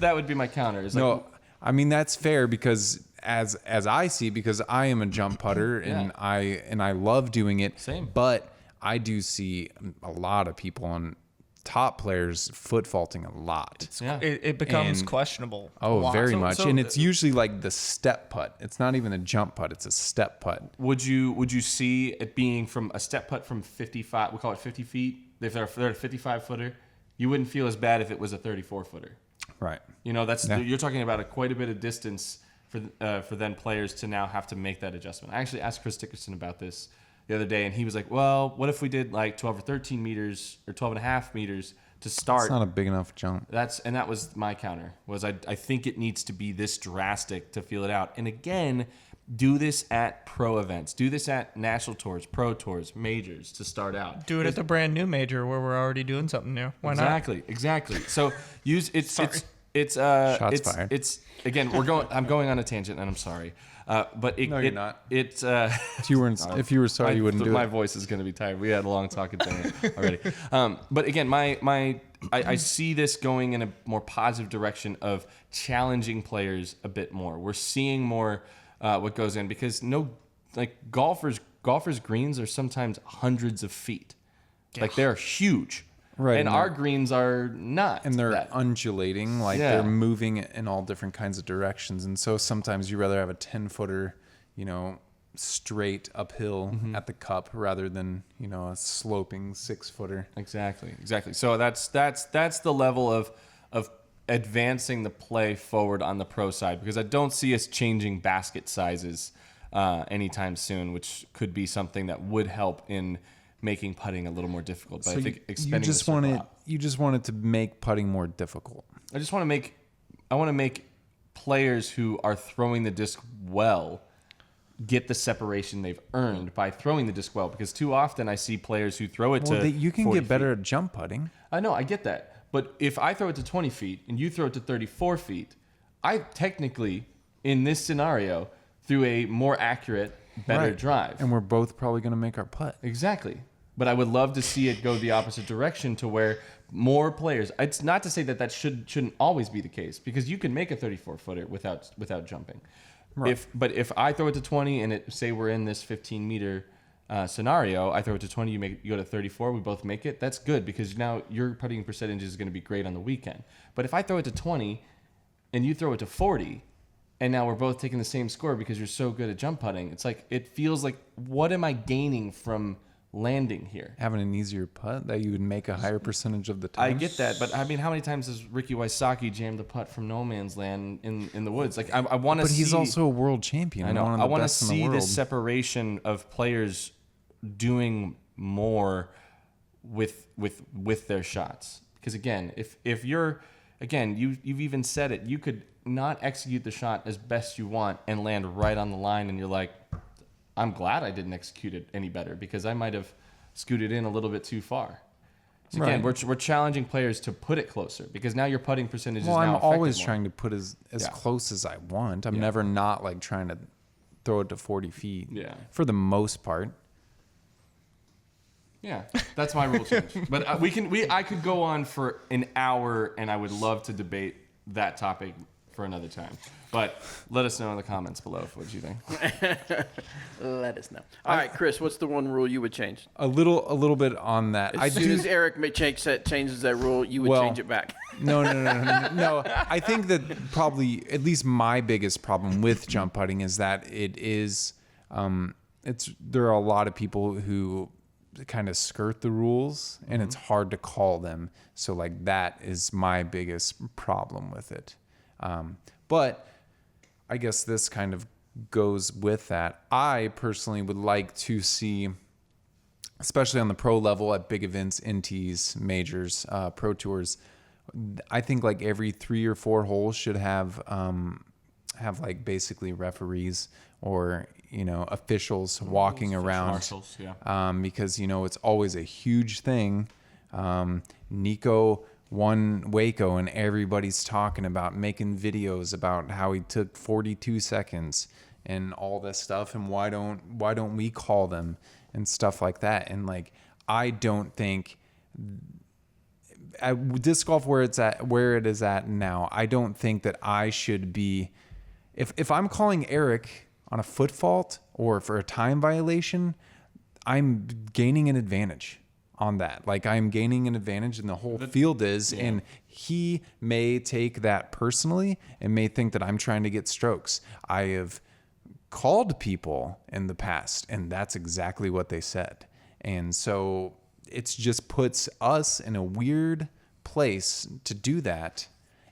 That would be my counter. It's like, no, I mean that's fair, because as I see, because I am a jump putter and I love doing it. Same. But I do see a lot of people on top players foot faulting a lot. It becomes questionable. Oh, very much. And it's usually like the step putt. It's not even a jump putt. It's a step putt. Would you see it being from a step putt from 55? We call it 50 feet. If they're a 55-footer, you wouldn't feel as bad if it was a 34-footer. Right. You're talking about quite a bit of distance for then players to now have to make that adjustment. I actually asked Chris Dickerson about this the other day, and he was like, well, what if we did like 12 or 13 meters or 12 and a half meters to start? It's not a big enough jump. That was my counter, was I think it needs to be this drastic to feel it out. And again, do this at pro events. Do this at national tours, pro tours, majors to start out. Do it at the brand new major where we're already doing something new. Why not? Exactly. So use it's Shots fired. It's again, I'm going on a tangent, and I'm sorry. But you're not. It's If you were sorry, you wouldn't do it. My voice is going to be tired. We had a long talking thing already. But again, I see this going in a more positive direction of challenging players a bit more. We're seeing more what goes in, because golfers greens are sometimes hundreds of feet. Like they're huge. Right, and our greens are not. And they're that. undulating, they're moving in all different kinds of directions. And so sometimes you rather have a 10-footer, straight uphill at the cup rather than, a sloping 6-footer. Exactly. So that's the level of advancing the play forward on the pro side, because I don't see us changing basket sizes anytime soon, which could be something that would help in making putting a little more difficult. But So I think you expanding just the want circle it. out. You just want it to make putting more difficult. I just want to make. I want to make players who are throwing the disc well get the separation they've earned by throwing the disc well. Because too often I see players who throw it Well, to. you can 40 get better feet. at jump putting. I know, I get that. But if I throw it to 20 feet and you throw it to 34 feet, I technically, in this scenario, threw a more accurate, better Right. drive. And we're both probably going to make our putt. Exactly. But I would love to see it go the opposite direction to where more players. It's not to say that shouldn't always be the case, because you can make a 34-footer without jumping. Right. If I throw it to 20 and say we're in this 15-meter scenario, I throw it to 20, you go to 34, we both make it. That's good, because now your putting percentage is going to be great on the weekend. But if I throw it to 20 and you throw it to 40, and now we're both taking the same score because you're so good at jump putting, it's like, it feels like, what am I gaining from landing here? Having an easier putt that you would make a higher percentage of the time. I get that, but I mean, how many times has Ricky Wysocki jammed the putt from no man's land in the woods? Like, I want to see. But he's also a world champion. I know. One of I the want to best in the see world. this separation of players doing more with their shots. Because again, if you're, again, you've even said it, you could not execute the shot as best you want and land right on the line, and you're like, I'm glad I didn't execute it any better, because I might have scooted in a little bit too far. So again, Right. we're challenging players to put it closer, because now your putting percentage Well, is now I'm always affected more. trying to put as Yeah. close as I want. I'm Yeah. never not like trying to throw it to 40 feet. Yeah. For the most part. Yeah, that's my rule change. But I could go on for an hour, and I would love to debate that topic for another time. But let us know in the comments below what you think. Let us know. All right, Chris, what's the one rule you would change? A little bit on that. As soon as Eric changes that rule, you would Well, change it back. No. I think that probably at least my biggest problem with jump putting is that it is, there are a lot of people who kind of skirt the rules, and it's hard to call them. So like that is my biggest problem with it. But I guess this kind of goes with that. I personally would like to see, especially on the pro level at big events, NTs, majors, pro tours, I think like every 3 or 4 holes should have like basically referees or, officials walking around. Marshals, yeah. Because, it's always a huge thing. Nico won Waco, and everybody's talking about making videos about how he took 42 seconds and all this stuff, and why don't we call them and stuff like that. And like, I don't think at disc golf where it is at now, I don't think that I should be, if I'm calling Eric on a foot fault or for a time violation, I'm gaining an advantage on that. Like, I'm gaining an advantage, and the whole field is, and he may take that personally and may think that I'm trying to get strokes. I have called people in the past, and that's exactly what they said. And so it's just puts us in a weird place to do that.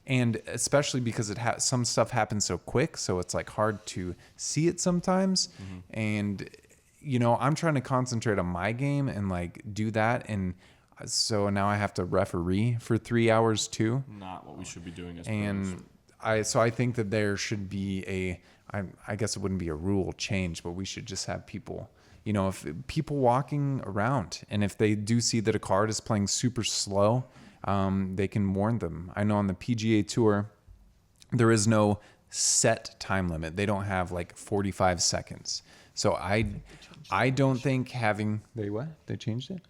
And especially because some stuff happens so quick, so it's like hard to see it sometimes. And I'm trying to concentrate on my game and like do that, and so now I have to referee for 3 hours too. Not what we should be doing as And pros. I think that there should be I guess it wouldn't be a rule change, but we should just have people, if people walking around, and if they do see that a card is playing super slow, they can warn them. I know on the PGA Tour, there is no set time limit. They don't have like 45 seconds. So I don't think having they changed it?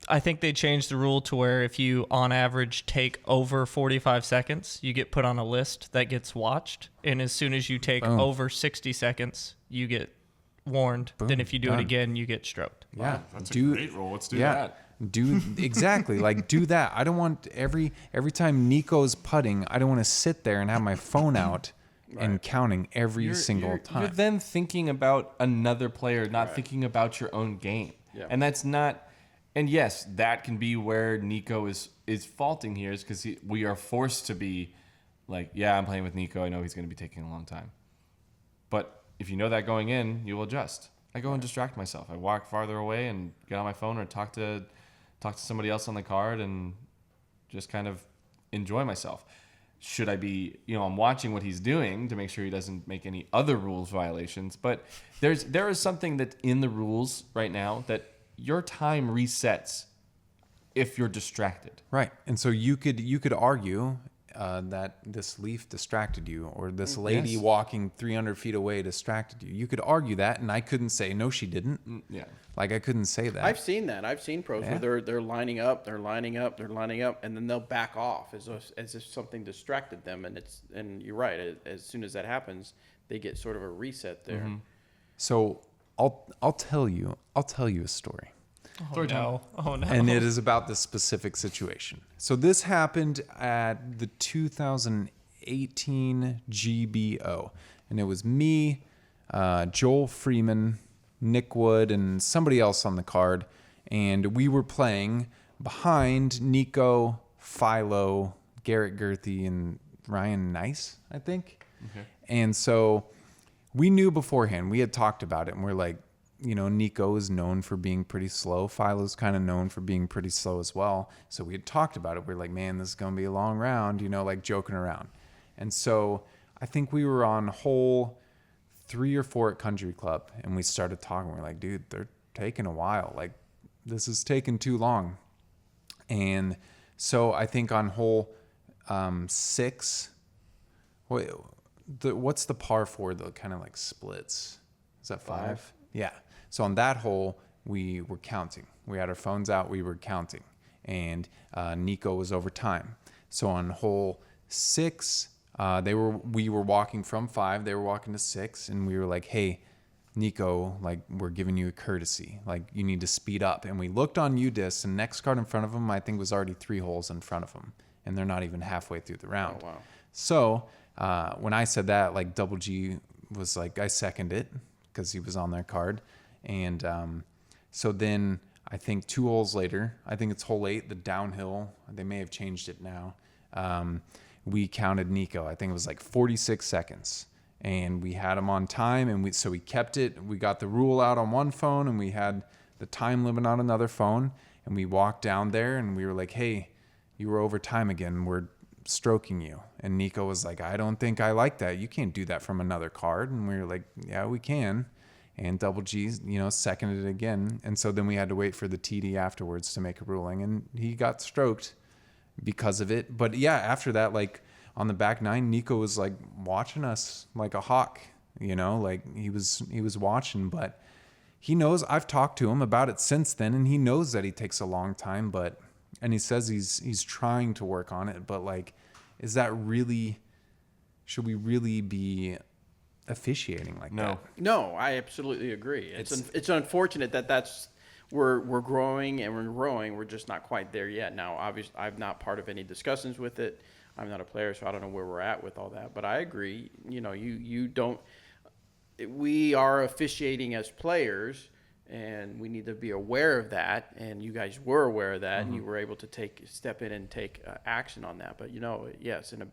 I think they changed the rule to where if you, on average, take over 45 seconds, you get put on a list that gets watched. And as soon as you take over 60 seconds, you get warned. Then if you do it again, you get stroked. Yeah, That's a great rule. Let's do that. Do exactly like do that. I don't want every time Nico's putting, I don't want to sit there and have my phone out and counting every single time. You're then thinking about another player, not thinking about your own game. Yeah. And that's not. And yes, that can be where Nico is faulting here, is because we are forced to be like, yeah, I'm playing with Nico. I know he's going to be taking a long time. But if you know that going in, you will adjust. I go and distract myself. I walk farther away and get on my phone or talk to somebody else on the card and just kind of enjoy myself. Should I be, I'm watching what he's doing to make sure he doesn't make any other rules violations. But there is something that in the rules right now that your time resets if you're distracted. Right. And so you could argue that this leaf distracted you, or this lady Yes. walking 300 feet away distracted you. You could argue that, and I couldn't say, no, she didn't. Yeah. Like, I couldn't say that. I've seen that. I've seen pros Yeah. where they're lining up, and then they'll back off as if something distracted them. And you're right. As soon as that happens, they get sort of a reset there. Mm-hmm. So I'll tell you a story. Oh no. And it is about this specific situation. So this happened at the 2018 GBO, and it was me, Joel Freeman, Nick Wood, and somebody else on the card, and we were playing behind Nico, Philo, Garrett Gerthy, and Ryan Nice, I think. Okay. And so we knew beforehand. We had talked about it, and we're like, Nico is known for being pretty slow. Philo's kind of known for being pretty slow as well. So we had talked about it. We're like, man, this is going to be a long round, like joking around. And so I think we were on hole 3 or 4 at Country Club, and we started talking. We're like, dude, they're taking a while. Like, this is taking too long. And so I think on hole 6, what's the par 4 that kind of like splits? Is that 5? Yeah. So on that hole, we were counting. We had our phones out. We were counting. And Nico was over time. So on hole 6, we were walking from 5. They were walking to 6. And we were like, hey, Nico, like, we're giving you a courtesy. Like, you need to speed up. And we looked on UDisc, and next card in front of him, I think, was already 3 holes in front of him. And they're not even halfway through the round. Oh, wow. So when I said that, like, Double G was like, I second it, because he was on their card. And so then I think 2 holes later, I think it's hole 8, the downhill, they may have changed it now, we counted Nico. I think it was like 46 seconds. And we had him on time, and so we kept it. We got the rule out on one phone, and we had the time limit on another phone. And we walked down there, and we were like, hey, you were over time again. We're stroking you. And Nico was like, I don't think I like that. You can't do that from another card. And we were like, yeah, we can. And Double G, seconded it again. And so then we had to wait for the TD afterwards to make a ruling. And he got stroked because of it. But yeah, after that, like on the back 9, Nico was like watching us like a hawk, like he was watching. But he knows, I've talked to him about it since then, and he knows that he takes a long time. And he says he's trying to work on it. But like, is that really, should we really be officiating like that? No, I absolutely agree. It's unfortunate that's we're growing and we're growing. We're just not quite there yet. Now, obviously, I'm not part of any discussions with it. I'm not a player, so I don't know where we're at with all that. But I agree. You don't. We are officiating as players, and we need to be aware of that. And you guys were aware of that, and you were able to step in and take action on that. But yes, in a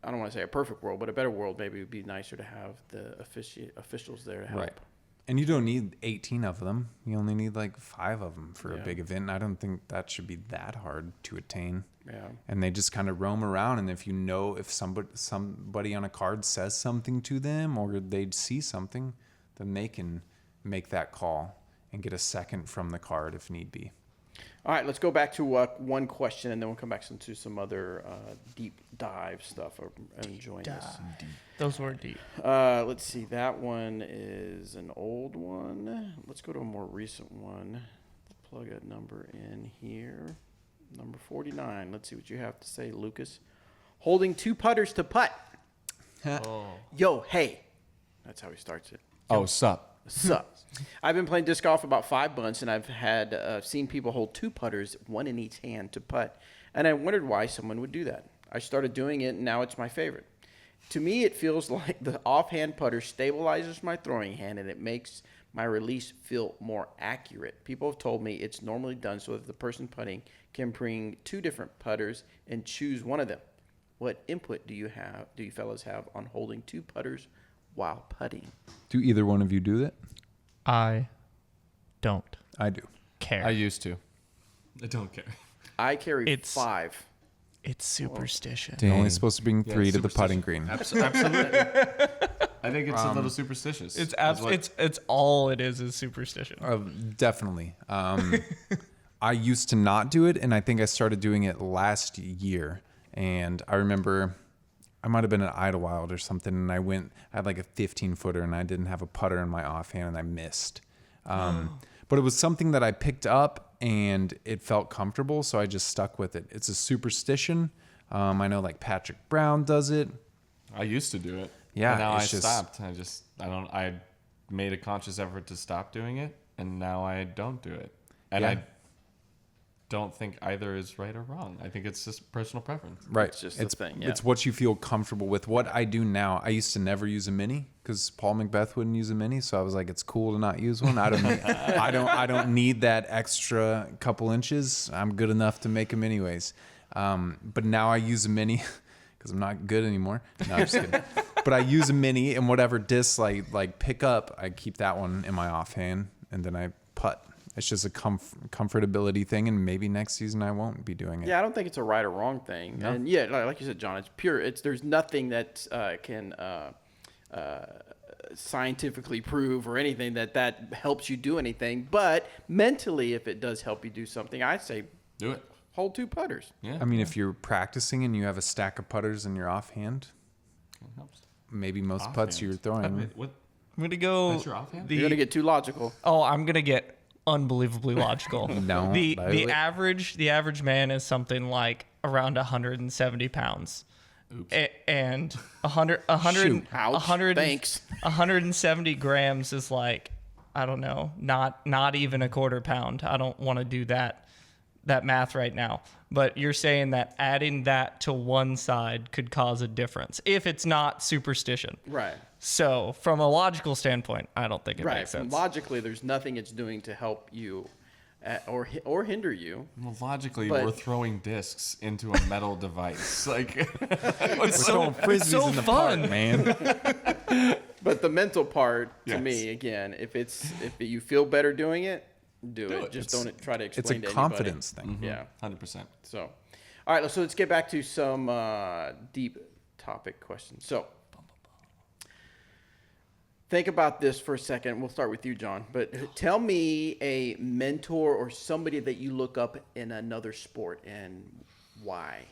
I don't want to say a perfect world, but a better world, maybe it would be nicer to have the officials there to help. Right. And you don't need 18 of them. You only need like 5 of them for a big event. And I don't think that should be that hard to attain. Yeah. And they just kind of roam around. And if if somebody on a card says something to them, or they see something, then they can make that call and get a second from the card if need be. All right, let's go back to one question, and then we'll come back to some other deep dive stuff. I'm enjoying this. Those were deep. Let's see. That one is an old one. Let's go to a more recent one. Let's plug a number in here. Number 49. Let's see what you have to say, Lucas. Holding 2 putters to putt. Yo, hey. That's how he starts it. Oh, sup. Sucks. I've been playing disc golf about 5 months, and I've had seen people hold 2 putters, 1 in each hand, to putt. And I wondered why someone would do that. I started doing it, and now it's my favorite. To me, it feels like the offhand putter stabilizes my throwing hand, and it makes my release feel more accurate. People have told me it's normally done so that the person putting can bring 2 different putters and choose one of them. What input do you fellas have on holding 2 putters while putting? Do either one of you do that? I don't I do. care. I used to. I don't care. I carry It's- 5. It's superstition. You're only Dang. supposed to bring 3 to the putting superstition. green. Absolutely. I think it's a little superstitious. It's is what- it's all it is superstition. Definitely. I used to not do it, and I think I started doing it last year. And I remember I might have been at Idlewild or something, and I had like a 15-footer, and I didn't have a putter in my offhand, and I missed. But it was something that I picked up, and it felt comfortable, so I just stuck with it. It's a superstition. I know like Patrick Brown does it. I used to do it. Yeah, And now I it's just- stopped. I made a conscious effort to stop doing it, and now I don't do it. And Yeah. I don't think either is right or wrong. I think it's just personal preference. Right. It's just the thing, yeah. It's what you feel comfortable with. What I do now, I used to never use a mini because Paul Macbeth wouldn't use a mini, so I was like, it's cool to not use one. I don't need that extra couple inches. I'm good enough to make them anyways. But now I use a mini because I'm not good anymore. No, I'm just kidding. But I use a mini, and whatever disc like pick up, I keep that one in my offhand, and then I putt. It's just a comfortability thing, and maybe next season I won't be doing it. Yeah, I don't think it's a right or wrong thing. No. And yeah, like you said, John, it's pure. There's nothing that can scientifically prove or anything that helps you do anything. But mentally, if it does help you do something, I say Do it. hold 2 putters. Yeah. I mean, if you're practicing and you have a stack of putters in your offhand, It helps. maybe most putts Offhand. you're throwing. Wait, what? I'm gonna go. That's your offhand? You're gonna get too logical. I'm gonna get unbelievably logical. No, the by the way. average man is something like around 170 pounds. And 100 Shoot. Ouch. 100 Thanks. 170 grams is like, I don't know, not even a quarter pound. I don't want to do that math right now. But you're saying that adding that to one side could cause a difference if it's not superstition. Right. So from a logical standpoint, I don't think it Right. makes sense. Logically, there's nothing it's doing to help you or hinder you. Well, logically, But- we're throwing discs into a metal device. Like, it's Throwing frisbees so in the fun. park, man. But the mental part, to Yes. me, again, if you feel better doing it, do Do it. it. Just don't try to It's a explain to confidence anybody. thing. Yeah. 100%. So, all right. So let's get back to some deep topic questions. So, think about this for a second. We'll start with you, John. But tell me a mentor or somebody that you look up in another sport and why.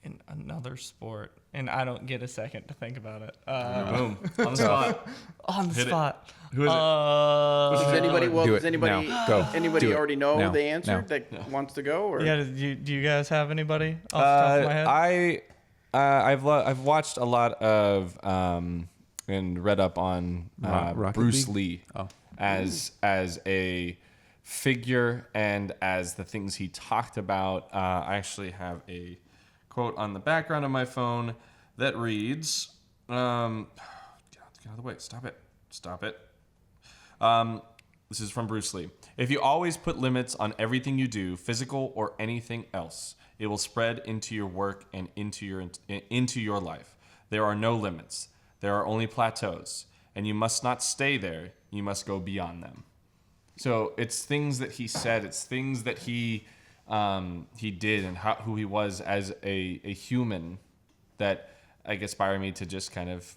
In another sport, and I don't get a second to think about it. Boom. On the spot. On the Hit it. spot. Who is it? Does anybody? Well, Do does it anybody? now. Go. Anybody Do it. already know Now. the answer Now. that wants to go? Or Yeah, do you guys have anybody off the top of my head? I've watched a lot of and read up on Rocket Bruce League? Lee Oh. as a figure and as the things he talked about. I actually have a quote on the background of my phone that reads, get out of the way. Stop it. This is from Bruce Lee. If you always put limits on everything you do, physical or anything else, it will spread into your work and into your life. There are no limits. There are only plateaus, and you must not stay there. You must go beyond them. So it's things that he said. It's things that he did, and who he was as a human that inspire me to just kind of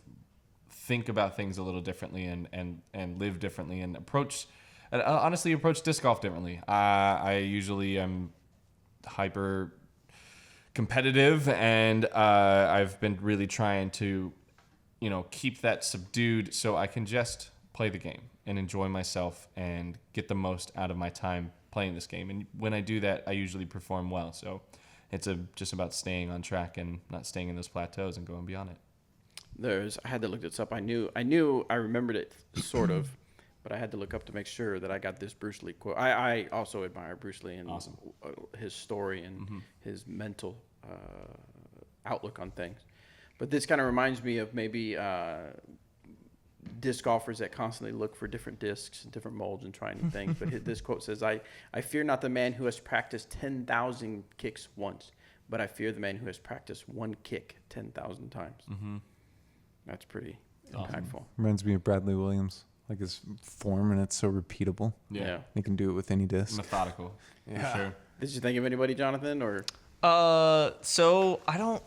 think about things a little differently and live differently and honestly approach disc golf differently. I usually am hyper competitive, and I've been really trying to keep that subdued so I can just play the game and enjoy myself and get the most out of my time playing this game. And when I do that, I usually perform well. So it's just about staying on track and not staying in those plateaus and going beyond it. I had to look this up. I remembered it sort of, but I had to look up to make sure that I got this Bruce Lee quote. I also admire Bruce Lee and Awesome. his story and his mental outlook on things. But this kind of reminds me of maybe disc golfers that constantly look for different discs and different molds and try new things. But this quote says, I fear not the man who has practiced 10,000 kicks once, but I fear the man who has practiced one kick 10,000 times. That's pretty impactful. Reminds me of Bradley Williams, like his form, and it's so repeatable. Yeah. He can do it with any disc. Methodical. Yeah. For sure. Did you think of anybody, Jonathan, or? So I don't.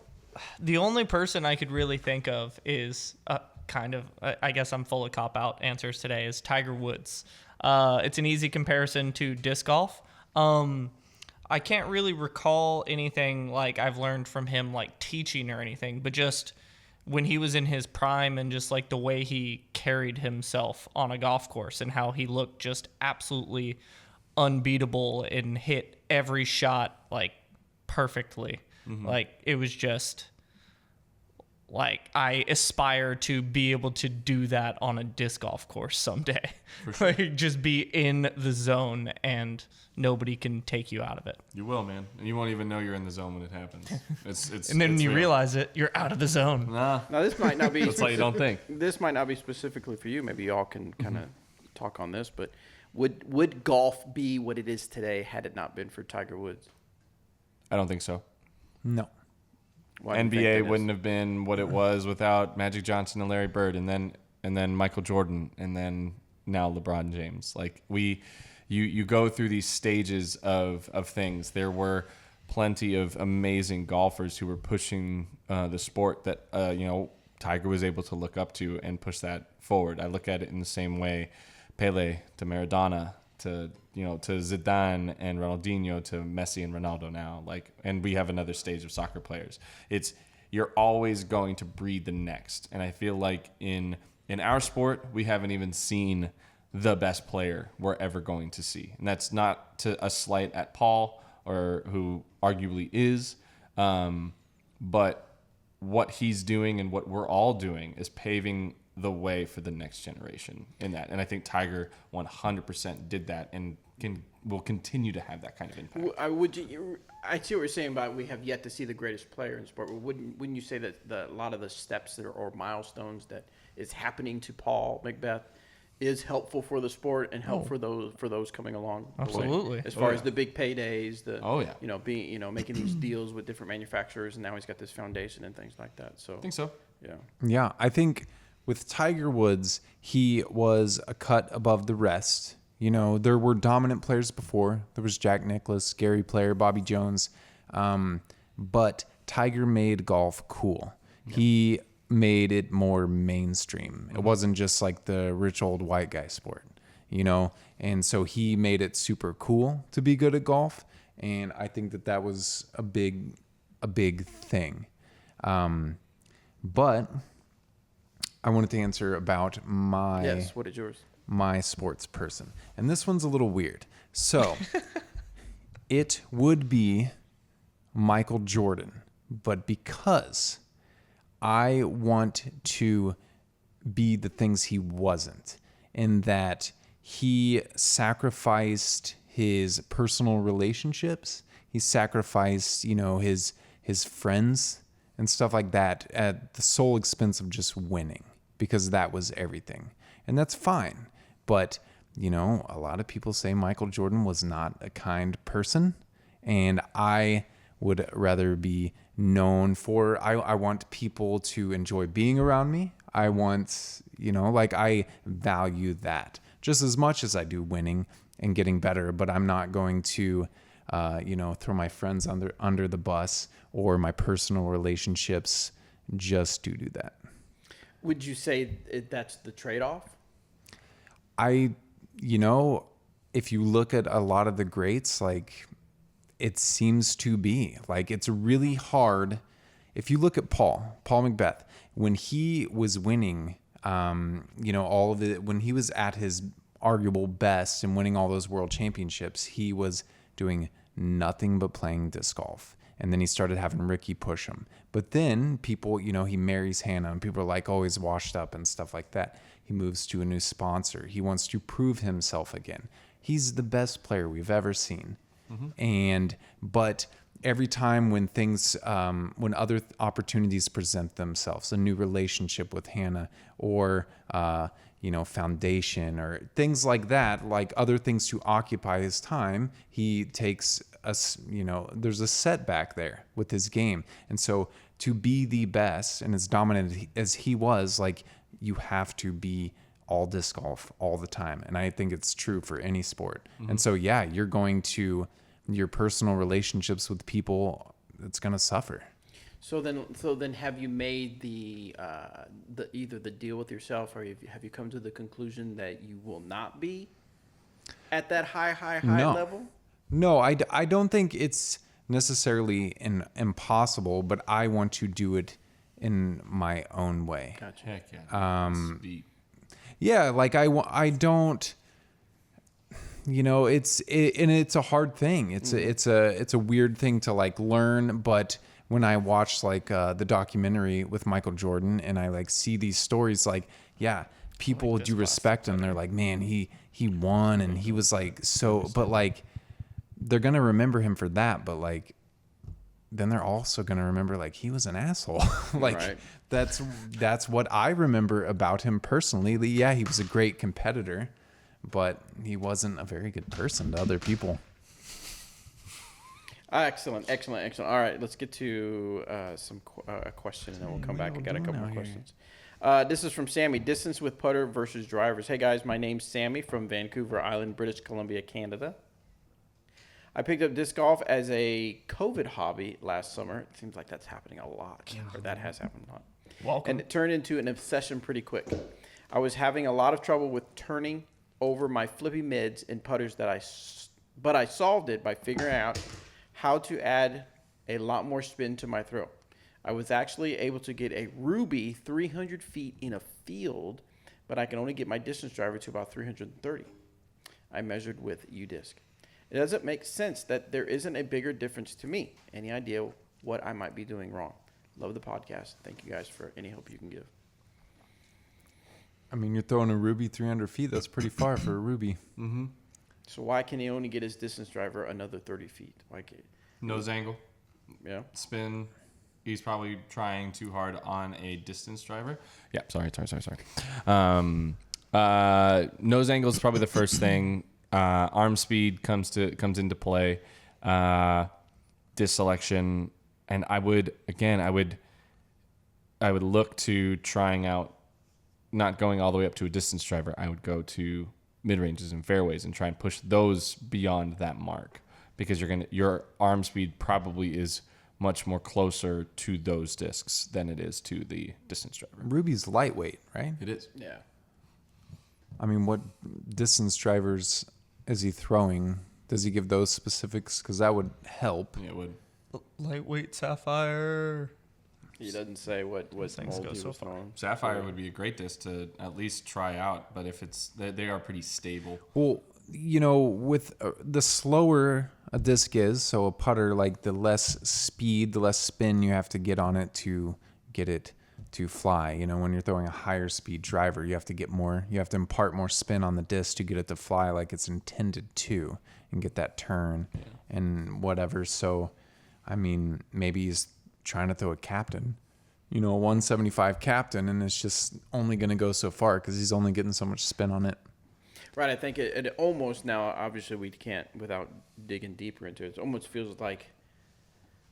The only person I could really think of is I guess I'm full of cop out answers today. Is Tiger Woods. It's an easy comparison to disc golf. I can't really recall anything like I've learned from him, like teaching or anything, but just when he was in his prime and just like the way he carried himself on a golf course and how he looked just absolutely unbeatable and hit every shot like perfectly. Like it was just like I aspire to be able to do that on a disc golf course someday. Sure. Like just be in the zone and nobody can take you out of it. You will, man. And you won't even know you're in the zone when it happens. It's And then it's you real. realize it, you're out of the zone. Nah. Now, this might not be. That's why you don't think. This might not be specifically for you. Maybe y'all can kind of talk on this. But would golf be what it is today had it not been for Tiger Woods? I don't think so. No. Why do you think that NBA is? wouldn't have been what it was without Magic Johnson and Larry Bird, and then Michael Jordan, and then now LeBron James. Like you go through these stages of things. There were plenty of amazing golfers who were pushing the sport that Tiger was able to look up to and push that forward. I look at it in the same way, Pele to Maradona to Zidane and Ronaldinho to Messi and Ronaldo now. And we have another stage of soccer players. You're always going to breed the next. And I feel like in our sport, we haven't even seen the best player we're ever going to see. And that's not to a slight at Paul, or who arguably is, but what he's doing and what we're all doing is paving the way for the next generation in that. And I think Tiger 100% did that and will continue to have that kind of impact. I see what you're saying about we have yet to see the greatest player in sport. But wouldn't you say that a lot of the steps or milestones that is happening to Paul Macbeth is helpful for the sport and help for those coming along the way? Absolutely. As far as the big paydays, making these deals with different manufacturers, and now he's got this foundation and things like that. So I think so. yeah. Yeah, I think with Tiger Woods, he was a cut above the rest. There were dominant players before. There was Jack Nicklaus, Gary Player, Bobby Jones. But Tiger made golf cool. Yeah. He made it more mainstream. It wasn't just like the rich old white guy sport, And so he made it super cool to be good at golf. And I think that was a big thing. But I wanted to answer about What is yours? My sports person. And this one's a little weird. So it would be Michael Jordan, but because I want to be the things he wasn't, in that he sacrificed his personal relationships, he sacrificed, his friends and stuff like that at the sole expense of just winning, because that was everything. And that's fine. But, a lot of people say Michael Jordan was not a kind person. And I would rather be known for, I want people to enjoy being around me. I want, I value that just as much as I do winning and getting better. But I'm not going to, throw my friends under the bus or my personal relationships just to do that. Would you say that's the trade-off? If you look at a lot of the greats, it seems to be it's really hard. If you look at Paul Macbeth, when he was winning, all of it, when he was at his arguable best and winning all those world championships, he was doing nothing but playing disc golf. And then he started having Ricky push him. But then people, he marries Hannah, and people are like, oh, he's washed up and stuff like that. He moves to a new sponsor. He wants to prove himself again. He's the best player we've ever seen. Mm-hmm. But every time when when other opportunities present themselves, a new relationship with Hannah or, foundation or things like that, like other things to occupy his time, he takes there's a setback there with his game. And so to be the best and as dominant as he was, you have to be all disc golf all the time. And I think it's true for any sport. And so, yeah, you're going to, your personal relationships with people, it's going to suffer. So then, have you made the either the deal with yourself, or have you come to the conclusion that you will not be at that high No. level? No, I don't think it's necessarily impossible, but I want to do it in my own way. Gotcha. Heck yeah. Sweet. Yeah, like I don't, you know, it's a hard thing. It's a weird thing to like learn, but when I watch like the documentary with Michael Jordan and I like see these stories, like, yeah, people do respect him. They're like, man, he won and he was like so, but like they're gonna remember him for that, but like then they're also gonna remember like he was an asshole. Like Right. that's what I remember about him personally. Yeah, he was a great competitor, but he wasn't a very good person to other people. Excellent. All right, let's get to a question, and then we'll come back. I got a couple more questions. This is from Sammy. Distance with putter versus drivers. Hey, guys, my name's Sammy from Vancouver Island, British Columbia, Canada. I picked up disc golf as a COVID hobby last summer. It seems like that's happening a lot, or that has happened a lot. Welcome. And it turned into an obsession pretty quick. I was having a lot of trouble with turning over my flippy mids and putters but I solved it by figuring out how to add a lot more spin to my throw. I was actually able to get a Ruby 300 feet in a field, but I can only get my distance driver to about 330. I measured with U-Disc. It doesn't make sense that there isn't a bigger difference to me. Any idea what I might be doing wrong? Love the podcast. Thank you guys for any help you can give. I mean, you're throwing a Ruby 300 feet. That's pretty far for a Ruby. So why can he only get his distance driver another 30 feet? Why can't, Nose angle, yeah. spin. He's probably trying too hard on a distance driver. Yeah, sorry. Nose angle is probably the first thing. Arm speed comes into play. Disc selection, and I would look to trying out, not going all the way up to a distance driver. I would go to mid ranges and fairways and try and push those beyond that mark, because your arm speed probably is much more closer to those discs than it is to the distance driver. Ruby's lightweight, right? It is. Yeah. I mean, what distance drivers is he throwing? Does he give those specifics? Because that would help. Yeah, it would. Lightweight sapphire. He doesn't say what things mold go he so was far. throwing. Sapphire would be a great disc to at least try out, but if they are pretty stable. Well, you know, with the slower a disc is, so a putter, like the less speed, the less spin you have to get on it to get it to fly. You know, when you're throwing a higher speed driver, you have to impart more spin on the disc to get it to fly like it's intended to and get that turn and whatever. So, I mean, maybe he's trying to throw a captain, you know, a 175 captain, and it's just only going to go so far because he's only getting so much spin on it. Right. I think it almost, now, obviously we can't without digging deeper into it. It almost feels like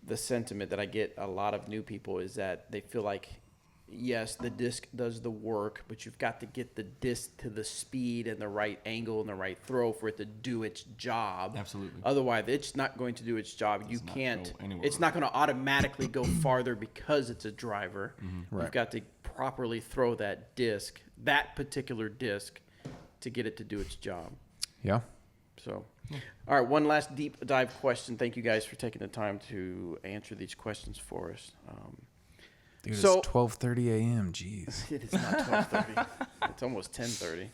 the sentiment that I get a lot of new people is that they feel like, yes, the disc does the work, but you've got to get the disc to the speed and the right angle and the right throw for it to do its job. Absolutely. Otherwise, it's not going to do its job. You not can't. go anywhere. It's not going to automatically go farther because it's a driver. Right. You've got to properly throw that disc, that particular disc, to get it to do its job. Yeah. So, all right, one last deep dive question. Thank you guys for taking the time to answer these questions for us. Dude, So- it's 12:30 a.m. Jeez. It is not 12:30. It's almost 10:30.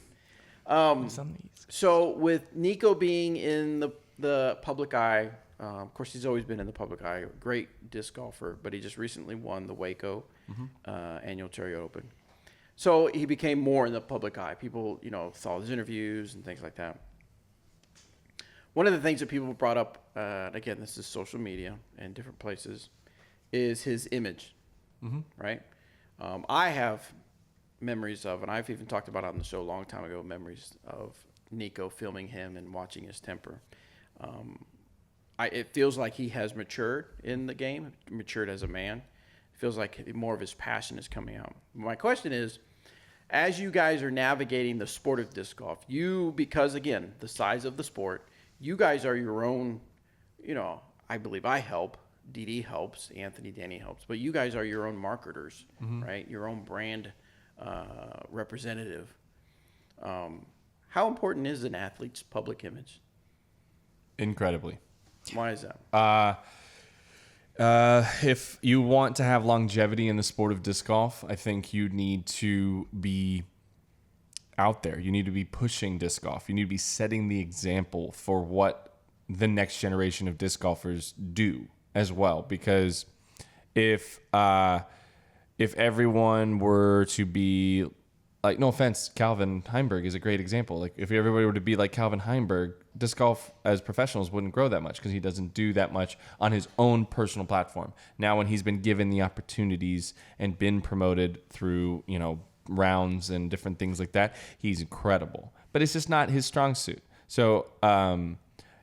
Some of these. So with Nico being in the public eye, of course he's always been in the public eye. Great disc golfer, but he just recently won the Waco annual Cherry Open. So he became more in the public eye. People, you know, saw his interviews and things like that. One of the things that people brought up, again, this is social media and different places, is his image, right? I have memories of, and I've even talked about it on the show a long time ago, memories of Nico filming him and watching his temper. It feels like he has matured in the game, matured as a man. It feels like more of his passion is coming out. My question is, as you guys are navigating the sport of disc golf, because again, the size of the sport, you guys are your own, I believe I help, DD helps, Danny helps, but you guys are your own marketers, right? Your own brand representative. How important is an athlete's public image? Incredibly. Why is that? If you want to have longevity in the sport of disc golf, I think you need to be out there. You need to be pushing disc golf. You need to be setting the example for what the next generation of disc golfers do as well. Because if everyone were to be like, no offense, Calvin Heimberg is a great example. Like, if everybody were to be like Calvin Heimberg, disc golf as professionals wouldn't grow that much because he doesn't do that much on his own personal platform. Now, when he's been given the opportunities and been promoted through, rounds and different things like that, he's incredible. But it's just not his strong suit. So,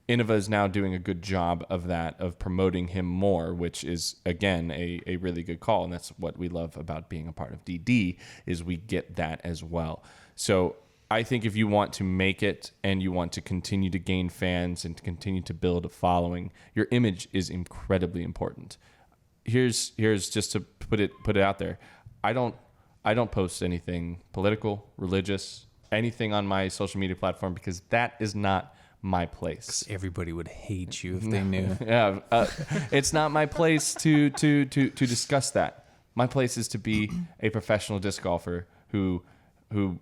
Innova is now doing a good job of that, of promoting him more, which is, again, a really good call. And that's what we love about being a part of DD, is we get that as well. So I think if you want to make it and you want to continue to gain fans and to continue to build a following, your image is incredibly important. Here's just to put it out there. I don't post anything political, religious, anything on my social media platform, because that is not my place. Everybody would hate you if they knew. Yeah, it's not my place to discuss that. My place is to be a professional disc golfer who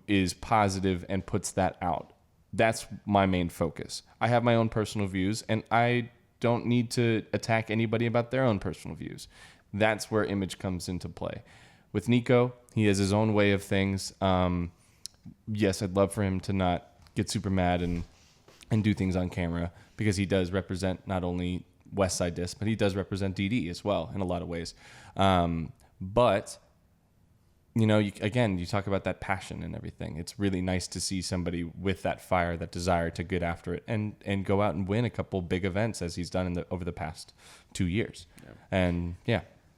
is positive and puts that out. That's my main focus. I have my own personal views, and I don't need to attack anybody about their own personal views. That's where image comes into play. With Nico, he has his own way of things. Yes, I'd love for him to not get super mad and do things on camera, because he does represent not only West Side Disc, but he does represent DD as well in a lot of ways. But, you talk about that passion and everything. It's really nice to see somebody with that fire, that desire to get after it and go out and win a couple big events, as he's done over the past 2 years. Yeah. And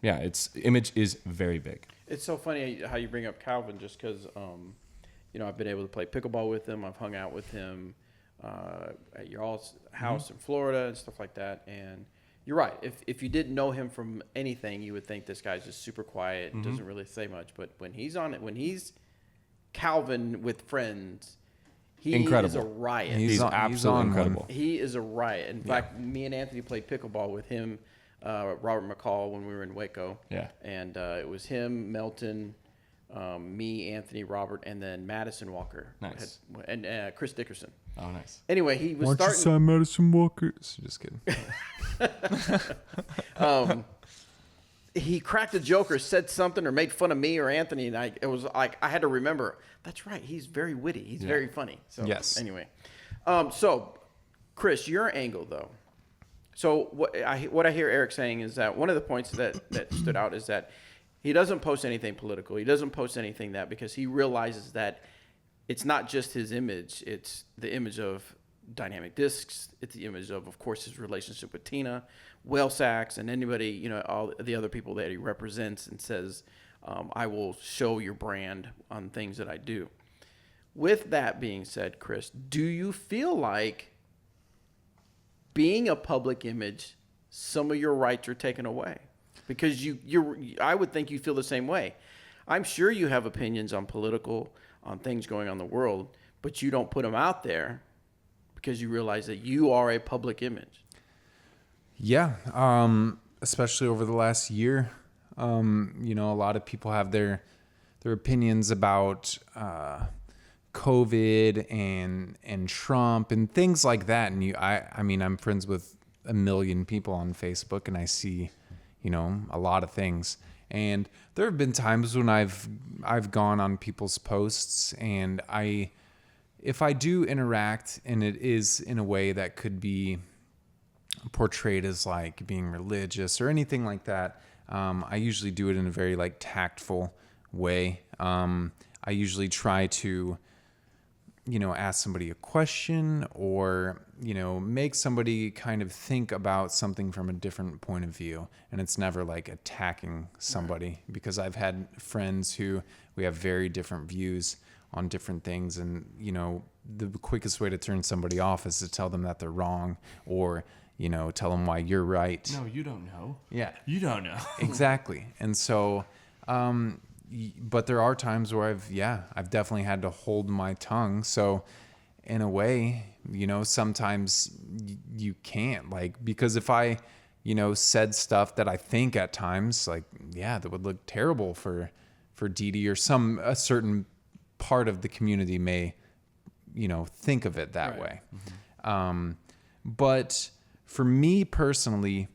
it's image is very big. It's so funny how you bring up Calvin, just because, I've been able to play pickleball with him. I've hung out with him at your all's house in Florida and stuff like that. And you're right. If you didn't know him from anything, you would think this guy's just super quiet and doesn't really say much. But when he's Calvin with friends, he incredible. is a riot. He's absolutely incredible. He is a riot. In fact, me and Anthony played pickleball with him, Robert McCall, when we were in Waco. Yeah. And it was him, Melton, me, Anthony, Robert, and then Madison Walker. Nice. And Chris Dickerson. Oh, nice. Anyway, he was Why don't you sign Madison Walker? Just kidding. He cracked a joke or said something or made fun of me or Anthony, and it was like I had to remember. That's right. He's very witty. He's very funny. So yes. Anyway, so Chris, your angle though. So what I hear Eric saying is that one of the points that stood out is that he doesn't post anything political. He doesn't post anything that, because he realizes that it's not just his image. It's the image of Dynamic Discs. It's the image of course, his relationship with Tina, Whale Sacks, and anybody, all the other people that he represents, and says, I will show your brand on things that I do. With that being said, Chris, do you feel like being a public image, some of your rights are taken away? Because I would think you feel the same way. I'm sure you have opinions on things going on in the world, but you don't put them out there because you realize that you are a public image. Yeah. Especially over the last year, a lot of people have their opinions about COVID and Trump and things like that. And I'm friends with a million people on Facebook, and I see, a lot of things. And there have been times when I've gone on people's posts, and if I do interact and it is in a way that could be portrayed as like being religious or anything like that, I usually do it in a very tactful way. I usually try to, ask somebody a question or, make somebody kind of think about something from a different point of view. And it's never attacking somebody, because I've had friends who we have very different views on different things. And, you know, the quickest way to turn somebody off is to tell them that they're wrong, or, you know, tell them why you're right. No, you don't know. Yeah, You don't know. exactly. And so, but there are times where I've definitely had to hold my tongue. So in a way, you know, sometimes you can't, like, because if I, you know, said stuff that I think at times, like, that would look terrible for Didi, or a certain part of the community may, you know, think of it that way. But for me personally,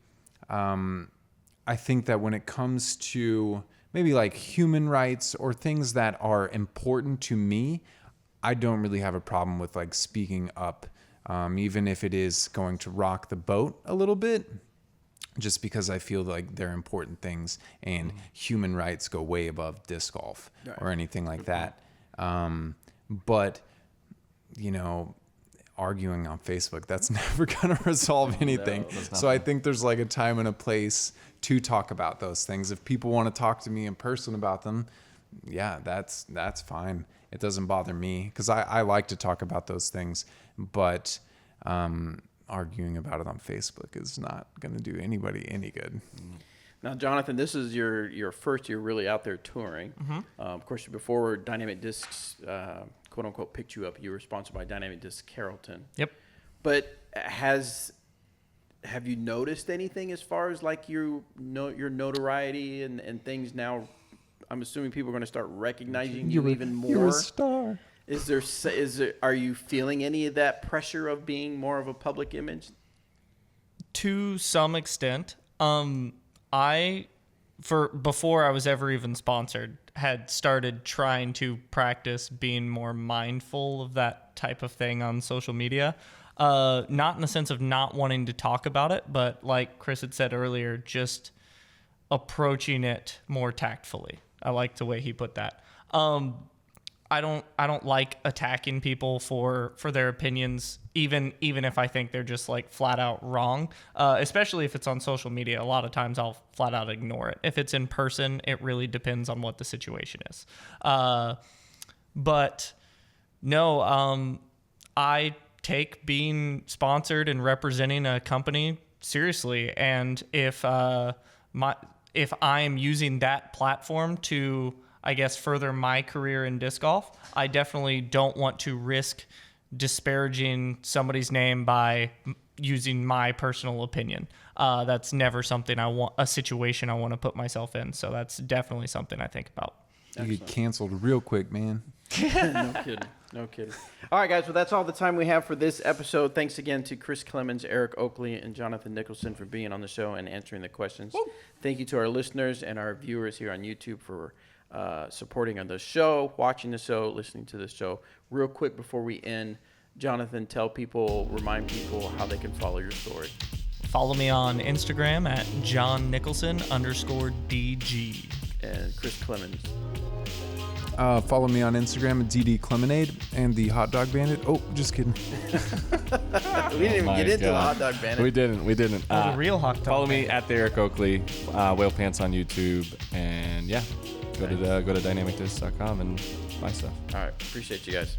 I think that when it comes to maybe like human rights or things that are important to me, I don't really have a problem with like speaking up, even if it is going to rock the boat a little bit, just because I feel like they're important things, and human rights go way above disc golf or anything like that. But, you know, arguing on Facebook, that's never going to resolve anything. So I think there's like a time and a place to talk about those things. If people want to talk to me in person about them, that's fine. It doesn't bother me, because I like to talk about those things. But arguing about it on Facebook is not going to do anybody any good. Now, Jonathan, this is your first year really out there touring. Of course, before Dynamic Discs, quote unquote, picked you up, you were sponsored by Dynamic Discs Carrollton. Yep. But have you noticed anything as far as like your notoriety and things now? I'm assuming people are going to start recognizing you even more. You're a star. Are you feeling any of that pressure of being more of a public image? To some extent. Before I was ever even sponsored, had started trying to practice being more mindful of that type of thing on social media. Not in the sense of not wanting to talk about it, but like Chris had said earlier, just approaching it more tactfully. I like the way he put that. I don't like attacking people for their opinions, even if I think they're just like flat out wrong. Especially if it's on social media, a lot of times I'll flat out ignore it. If it's in person, it really depends on what the situation is. But no, I take being sponsored and representing a company seriously, and if I am using that platform to, I guess, further my career in disc golf, I definitely don't want to risk disparaging somebody's name by using my personal opinion. That's never something a situation I want to put myself in. So that's definitely something I think about. You get canceled real quick, man. No kidding. All right, guys. Well, that's all the time we have for this episode. Thanks again to Chris Clemons, Eric Oakley, and Jonathan Nicholson for being on the show and answering the questions. Woo. Thank you to our listeners and our viewers here on YouTube for supporting on the show, watching the show, listening to the show. Real quick before we end, Jonathan, remind people how they can follow your story. Follow me on Instagram at Jon Nicholson _DG. And Chris Clemons. Follow me on Instagram at DD Clemonade and the Hot Dog Bandit. Oh, just kidding. We didn't even get into the Hot Dog Bandit. We didn't. The real hot dog. Follow me at the Eric Oakley, Whale Pants on YouTube, and go to dynamicdisc.com and buy stuff. All right, appreciate you guys.